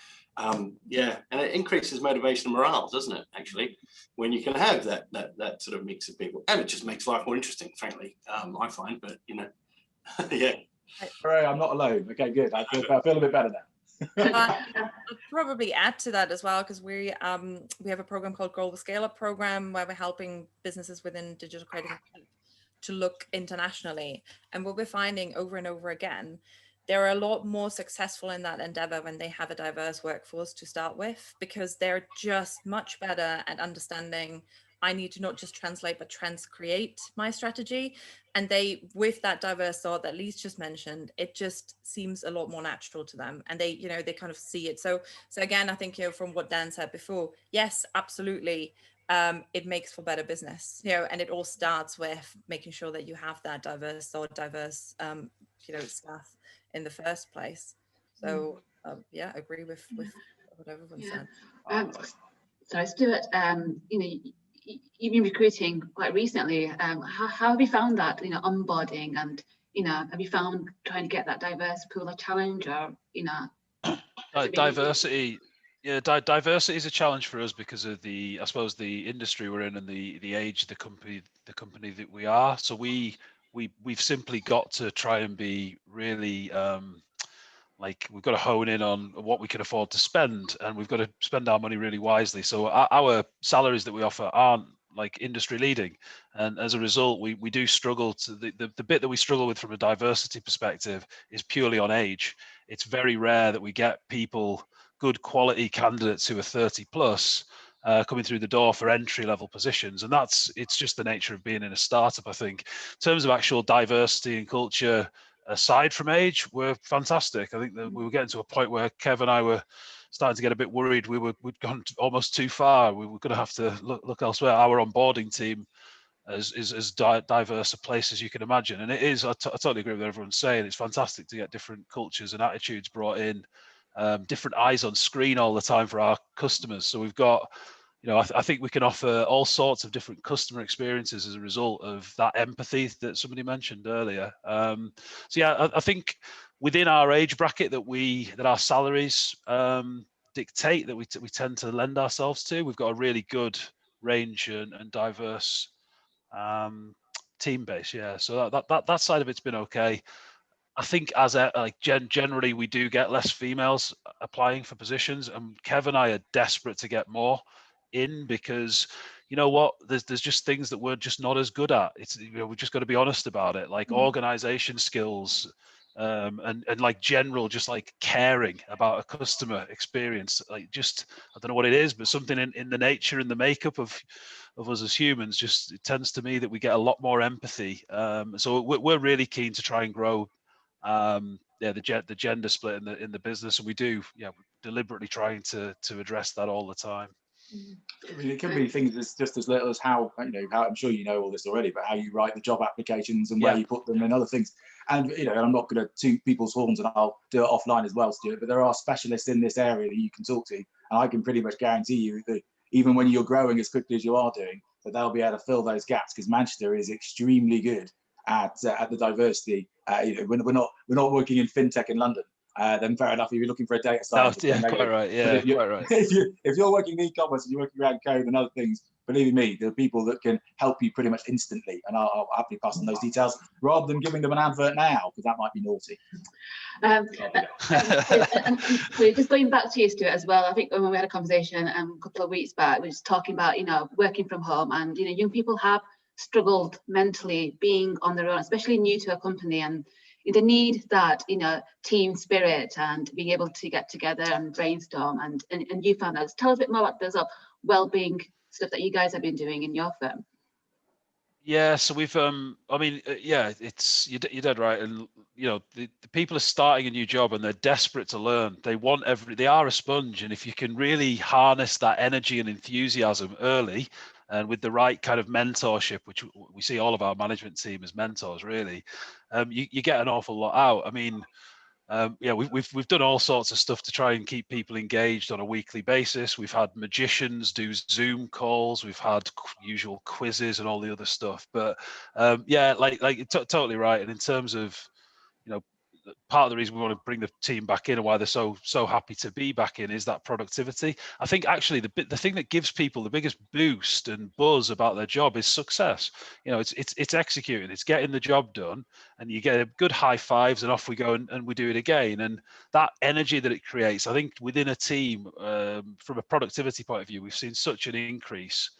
E: yeah, and it increases motivation and morale, doesn't it, actually, when you can have that sort of mix of people. And it just makes life more interesting, frankly, I find, but, yeah.
C: Hooray, I'm not alone. Okay, good. I feel a bit better now.
B: I'll probably add to that as well, because we have a program called Global Scale Up program where we're helping businesses within digital creative to look internationally. And what we're finding over and over again, they're a lot more successful in that endeavor when they have a diverse workforce to start with, because they're just much better at understanding, I need to not just translate, but transcreate my strategy. And they, with that diverse thought that Lee's just mentioned, it just seems a lot more natural to them. And they, they kind of see it. So again, I think, from what Dan said before, yes, absolutely. It makes for better business, and it all starts with making sure that you have that diverse staff in the first place. So yeah, agree with what everyone said.
A: Sorry, Stuart, you've been recruiting quite recently. How have you found that, onboarding, and have you found trying to get that diverse pool of challenge, or
F: diversity? Yeah, diversity is a challenge for us because of I suppose the industry we're in and the age of the company that we are. So we've simply got to try and be really we've got to hone in on what we can afford to spend, and we've got to spend our money really wisely. So our salaries that we offer aren't industry leading, and as a result we do struggle to the bit that we struggle with from a diversity perspective is purely on age. It's very rare that we get people, good quality candidates who are 30 plus coming through the door for entry level positions, and it's just the nature of being in a startup. I think in terms of actual diversity and culture, aside from age, we're fantastic. I think that we were getting to a point where Kev and I were starting to get a bit worried. We'd gone almost too far. We were going to have to look elsewhere. Our onboarding team is as diverse a place as you can imagine, and it is. I totally agree with everyone saying. It's fantastic to get different cultures and attitudes brought in, different eyes on screen all the time for our customers. So we've got, I think we can offer all sorts of different customer experiences as a result of that empathy that somebody mentioned earlier. So yeah, I think within our age bracket that our salaries dictate, that we tend to lend ourselves to, we've got a really good range and diverse team base. Yeah, so that side of it's been okay. I think generally we do get less females applying for positions, and Kev and I are desperate to get more in, because there's just things that we're just not as good at. It's we've just got to be honest about it, organization skills, and general just caring about a customer experience. I don't know what it is, but something in the nature and the makeup of us as humans, just it tends to me that we get a lot more empathy. So we're really keen to try and grow the gender split in the business, and we do we're deliberately trying to address that all the time.
C: I mean, it can be things just as little as how how, I'm sure you know all this already, but how you write the job applications and where you put them and other things. And I'm not going to toot people's horns, and I'll do it offline as well, Stuart, but there are specialists in this area that you can talk to, and I can pretty much guarantee you that even when you're growing as quickly as you are doing, that they'll be able to fill those gaps, because Manchester is extremely good at the diversity. We're not working in fintech in London. Then fair enough, if you're looking for a data scientist.
F: Yeah, quite right. Yeah, quite right.
C: If you're working in e-commerce and you're working around code and other things, believe me, there are people that can help you pretty much instantly, and I'll happily pass on those details rather than giving them an advert now, because that might be naughty.
A: And just going back to you, Stuart, as well, I think when we had a conversation a couple of weeks back, we were just talking about working from home, and young people have struggled mentally being on their own, especially new to a company, and they need that team spirit and being able to get together and brainstorm, and you found that. Tell us a bit more about those well-being stuff that you guys have been doing in your firm.
F: Yeah, so we've I mean, yeah, it's you're dead right, and the people are starting a new job and they're desperate to learn. They want they are a sponge, and if you can really harness that energy and enthusiasm early, and with the right kind of mentorship, which we see all of our management team as mentors, really, you get an awful lot out. I mean, yeah, we've done all sorts of stuff to try and keep people engaged on a weekly basis. We've had magicians do Zoom calls. We've had usual quizzes and all the other stuff. But yeah, like totally right. And in terms of, you know, part of the reason we want to bring the team back in and why they're so happy to be back in is that productivity. I think actually the thing that gives people the biggest boost and buzz about their job is success. It's executing, it's getting the job done, and you get a good high fives and off we go, and we do it again. And that energy that it creates, I think within a team, from a productivity point of view, we've seen such an increase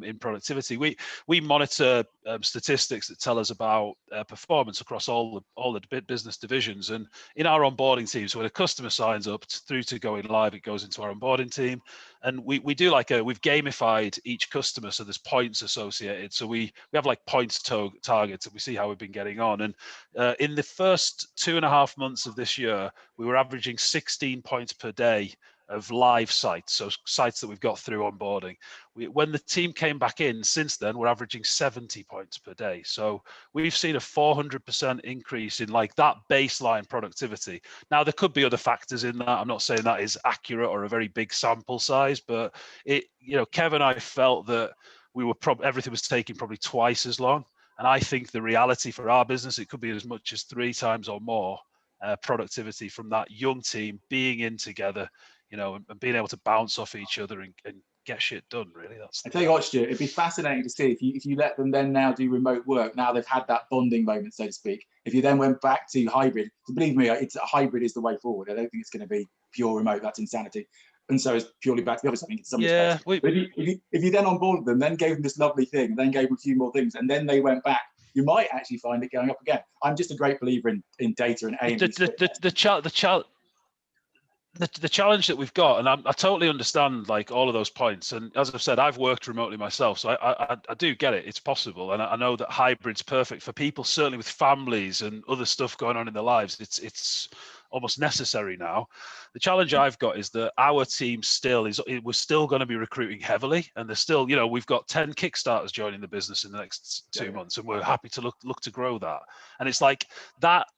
F: in productivity. We monitor statistics that tell us about performance across all the business divisions, and in our onboarding team. So when a customer signs up through to going live, it goes into our onboarding team, and we do we've gamified each customer, so there's points associated. So we have like points targets, and we see how we've been getting on. And in the first 2.5 months of this year, we were averaging 16 points per day of live sites, so sites that we've got through onboarding. When the team came back in since then, we're averaging 70 points per day. So we've seen a 400% increase in like that baseline productivity. Now, there could be other factors in that. I'm not saying that is accurate or a very big sample size, but Kev and I felt that everything was taking probably twice as long. And I think the reality for our business, it could be as much as 3 times or more productivity from that young team being in together, and being able to bounce off each other and get shit done. Really,
C: I tell you what, Stuart, it'd be fascinating to see if you let them then now do remote work. Now they've had that bonding moment, so to speak. If you then went back to hybrid, believe me, it's a hybrid is the way forward. I don't think it's going to be pure remote. That's insanity. And so it's purely back to the office. I think it's something special. But if you then onboarded them, then gave them this lovely thing, then gave them a few more things, and then they went back, you might actually find it going up again. I'm just a great believer in data and aim.
F: The challenge that we've got, and I totally understand like all of those points, and as I've said, I've worked remotely myself, so I do get it. It's possible, and I know that hybrid's perfect for people, certainly with families and other stuff going on in their lives. It's almost necessary now. The challenge I've got is that our team we're still going to be recruiting heavily, and there's still, we've got 10 Kickstarters joining the business in the next 2 months, and we're happy to look to grow that. And it's like that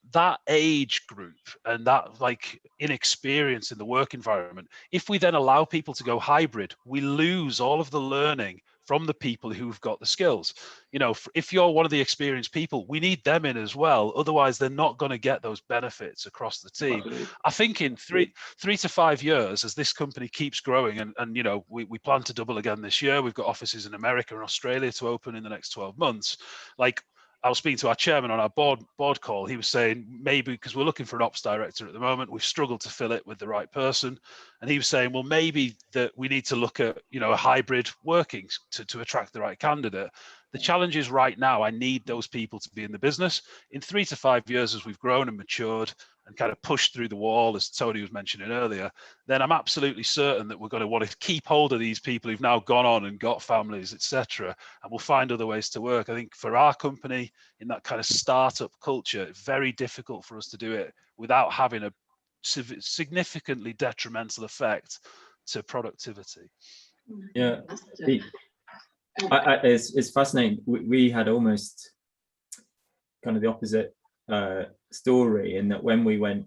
F: age group and that like inexperience in the work environment. If we then allow people to go hybrid, we lose all of the learning from the people who've got the skills. If you're one of the experienced people, we need them in as well. Otherwise, they're not going to get those benefits across the team. Absolutely. I think in 3 to 5 years, as this company keeps growing, and we plan to double again this year. We've got offices in America and Australia to open in the next 12 months. Like, I was speaking to our chairman on our board call. He was saying maybe because we're looking for an ops director at the moment, we've struggled to fill it with the right person. And he was saying, well, maybe that we need to look at, a hybrid working to attract the right candidate. The challenge is right now, I need those people to be in the business. In 3 to 5 years, as we've grown and matured and kind of pushed through the wall, as Tony was mentioning earlier, then I'm absolutely certain that we're going to want to keep hold of these people who've now gone on and got families, etc. And we'll find other ways to work. I think for our company, in that kind of startup culture, it's very difficult for us to do it without having a significantly detrimental effect to productivity.
D: Yeah, it's fascinating. We had almost kind of the opposite story in that when we went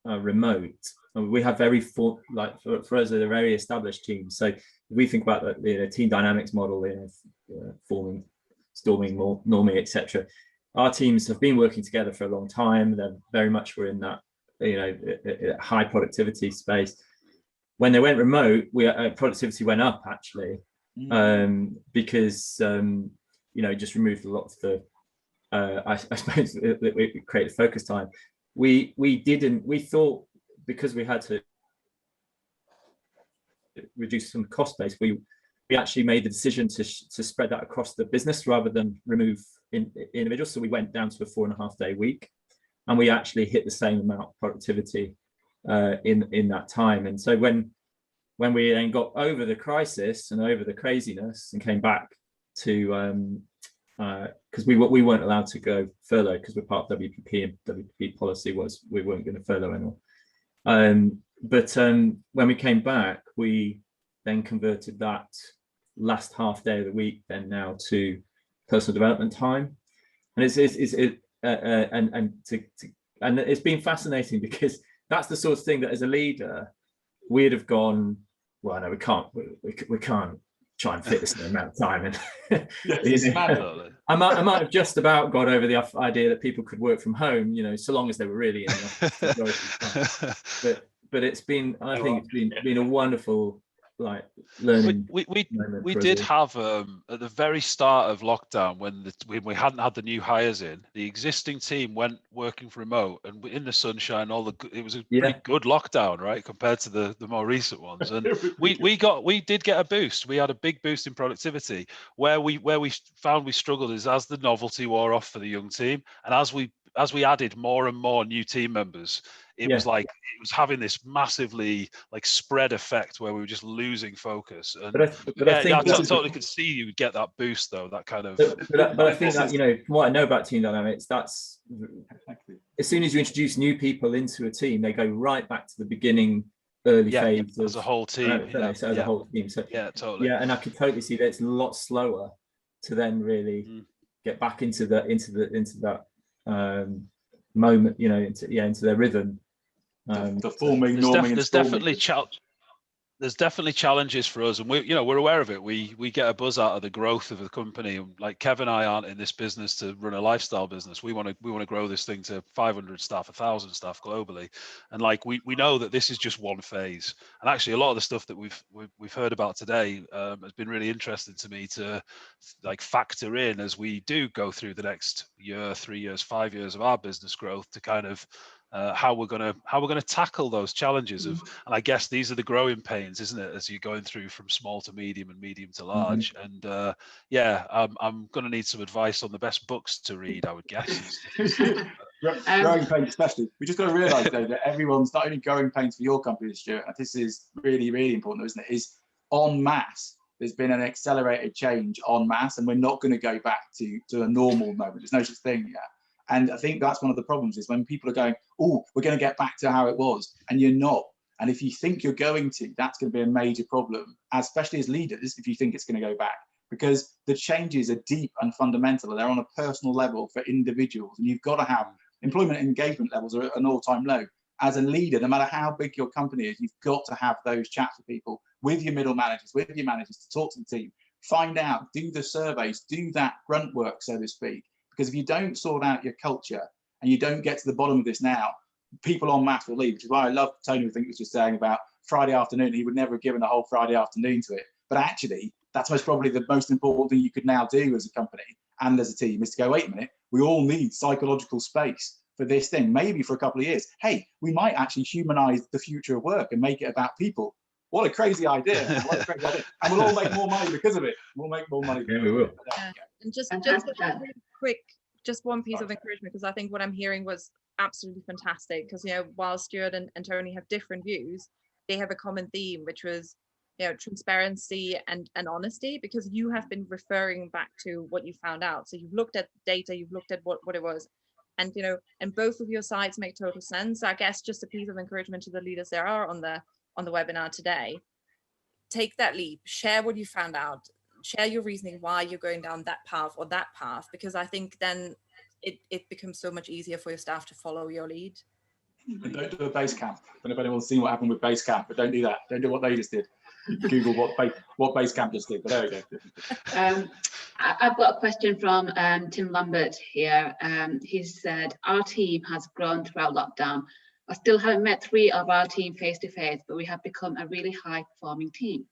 D: remote, we have for us a very established team. So if we think about the team dynamics model, forming, storming, norming, etc. Our teams have been working together for a long time. They're very much were in that high productivity space. When they went remote, productivity went up actually, because just removed a lot of the I suppose it created focus time. We thought because we had to reduce some cost base, we actually made the decision to spread that across the business rather than remove individuals. So we went down to a 4.5-day week, and we actually hit the same amount of productivity in that time. And so when we then got over the crisis and over the craziness and came back to because we weren't allowed to go furlough because we're part of WPP, and WPP policy was we weren't going to furlough anyone. But when we came back, we then converted that last half day of the week then now to personal development time, and it's been fascinating because that's the sort of thing that as a leader we'd have gone, well, no, we can't try and fit this in amount of time. And I might have just about got over the idea that people could work from home, so long as they were really in the office. But it's been, I think it's been a wonderful learning.
F: We did have at the very start of lockdown when we hadn't had the new hires in, the existing team went working from remote and in the sunshine. It was a pretty good lockdown, right, compared to the more recent ones. And we did get a boost. We had a big boost in productivity. Where we found we struggled is as the novelty wore off for the young team, and as we added more and more new team members, it was like it was having this massively spread effect where we were just losing focus. And I think I totally could see you would get that boost though, that kind of.
D: But I think that from what I know about team dynamics, that's as soon as you introduce new people into a team, they go right back to the beginning, early phase
F: as a whole team.
D: As a whole team. So
F: totally.
D: Yeah, and I could totally see that it's a lot slower to then really get back into that moment, into their rhythm.
C: The forming,
F: there's definitely challenges for us, and we're aware of it. We get a buzz out of the growth of the company. Like Kevin and I aren't in this business to run a lifestyle business. We want to grow this thing to 500 staff, 1,000 staff globally, and we know that this is just one phase. And actually, a lot of the stuff that we've heard about today has been really interesting to me to factor in as we do go through the next year, 3 years, 5 years of our business growth to kind of. How we're gonna tackle those challenges and I guess these are the growing pains, isn't it, as you're going through from small to medium and medium to large. And I'm gonna need some advice on the best books to read, I would guess.
C: Growing pains especially. We just got to realise though that everyone's not only growing pains for your company, Stuart, and this is really, really important, isn't it, is en masse. There's been an accelerated change en masse, and we're not going to go back to a normal moment. There's no such thing yet. And I think that's one of the problems is when people are going, oh, we're going to get back to how it was, and you're not. And if you think you're going to, that's going to be a major problem, especially as leaders, if you think it's going to go back, because the changes are deep and fundamental, and they're on a personal level for individuals. And you've got to have employment engagement levels are at an all-time low. As a leader, no matter how big your company is, you've got to have those chats with people, with your middle managers, with your managers, to talk to the team, find out, do the surveys, do that grunt work, so to speak. Because if you don't sort out your culture and you don't get to the bottom of this now, people en masse will leave, which is why I love Tony, I think was just saying about Friday afternoon. He would never have given a whole Friday afternoon to it. But actually, that's most probably the most important thing you could now do as a company and as a team is to go, wait a minute, we all need psychological space for this thing, maybe for a couple of years. Hey, we might actually humanize the future of work and make it about people. What a crazy idea. What a crazy idea. And we'll all make more money because of it. We'll make more money.
D: Yeah, we will.
B: And just really quick, just one piece of encouragement, because I think what I'm hearing was absolutely fantastic, because while Stuart and Tony have different views, they have a common theme, which was transparency and honesty, because you have been referring back to what you found out. So you've looked at data, you've looked at what it was, and and both of your sides make total sense. So I guess just a piece of encouragement to the leaders there are on the webinar today. Take that leap, share what you found out, share your reasoning why you're going down that path or that path, because I think then it becomes so much easier for your staff to follow your lead.
C: And don't do a base camp. I don't know if anyone's seen what happened with base camp, but don't do that. Don't do what they just did. Google what base camp just did, but there we go.
A: I've got a question from Tim Lambert here. He said, our team has grown throughout lockdown. I still haven't met 3 of our team face to face, but we have become a really high performing team.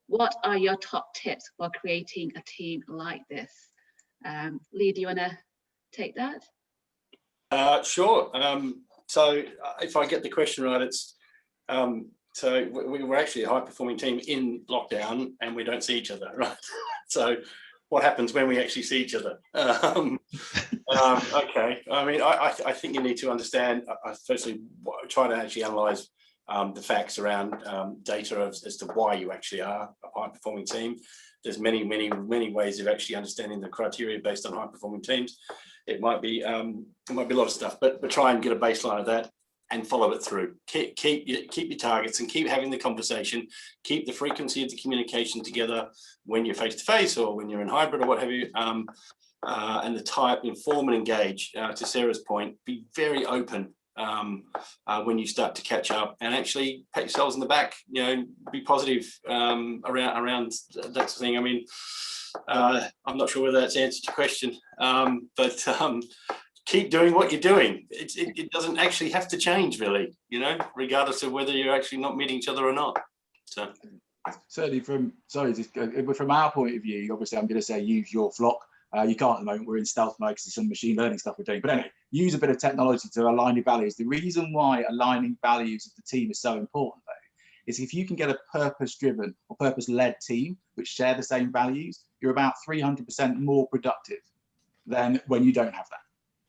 A: What are your top tips for creating a team like this? Lee, do you want to take that?
E: Sure. So if I get the question right, it's so we're actually a high performing team in lockdown and we don't see each other, right? So what happens when we actually see each other? Okay. I mean, I think you need to understand, firstly, try to actually analyze the facts around data as to why you actually are a high performing team. There's many ways of actually understanding the criteria based on high performing teams. It might be a lot of stuff, but try and get a baseline of that and follow it through. Keep your targets and keep having the conversation. Keep the frequency of the communication together when you're face to face or when you're in hybrid or what have you. And the type, inform and engage. To Sarah's point, be very open when you start to catch up, and actually pat yourselves in the back. Be positive around that sort of thing. I mean, I'm not sure whether that's answered your question, but keep doing what you're doing. It doesn't actually have to change, really. Regardless of whether you're actually not meeting each other or not. So
C: certainly from our point of view, obviously I'm going to say use your flock. You can't at the moment, we're in stealth mode because there's some machine learning stuff we're doing. But anyway, use a bit of technology to align your values. The reason why aligning values of the team is so important, though, is if you can get a purpose-driven or purpose-led team which share the same values, you're about 300% more productive than when you don't have that.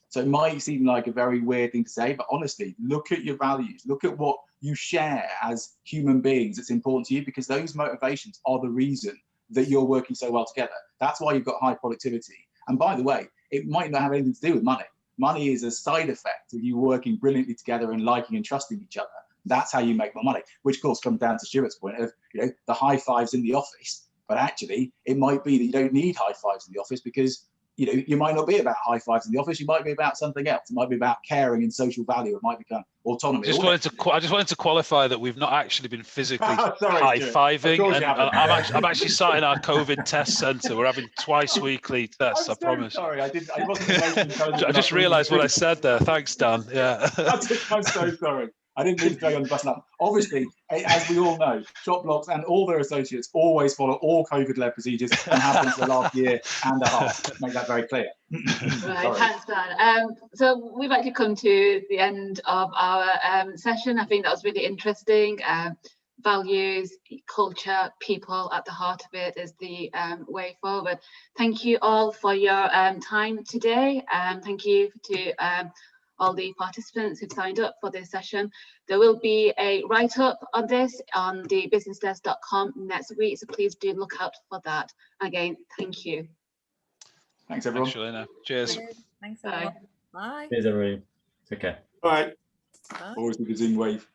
C: So it might seem like a very weird thing to say, but honestly, look at your values. Look at what you share as human beings that's important to you, because those motivations are the reason that you're working so well together. That's why you've got high productivity. And by the way, it might not have anything to do with money. Money is a side effect of you working brilliantly together and liking and trusting each other. That's how you make more money, which of course comes down to Stewart's point of, the high fives in the office. But actually, it might be that you don't need high fives in the office because you might not be about high fives in the office. You might be about something else. It might be about caring and social value. It might become autonomy.
F: I just wanted to qualify that we've not actually been physically high-fiving, and I'm actually sat in our COVID test centre. We're having twice weekly tests. I promise.
C: Sorry, I wasn't.
F: I just realised what I said there. Thanks, Dan. Yeah.
C: I'm so sorry. I didn't mean to throw you on the bus now. Obviously, as we all know, Shopblocks and all their associates always follow all COVID-led procedures and have done for the last year and a half. Make that very clear.
A: Right, thanks, Dan. So we've actually come to the end of our session. I think that was really interesting. Values, culture, people at the heart of it is the way forward. Thank you all for your time today. Thank you to all the participants who've signed up for this session. There will be a write-up on this on the businessdesk.com next week, so please do look out for that. Again, thank you.
C: Thanks, everyone.
F: Thanks, Shalina. Cheers.
B: Thanks, everyone. Bye.
D: Cheers, everybody. Take care.
E: Bye.
C: Always the Zoom wave.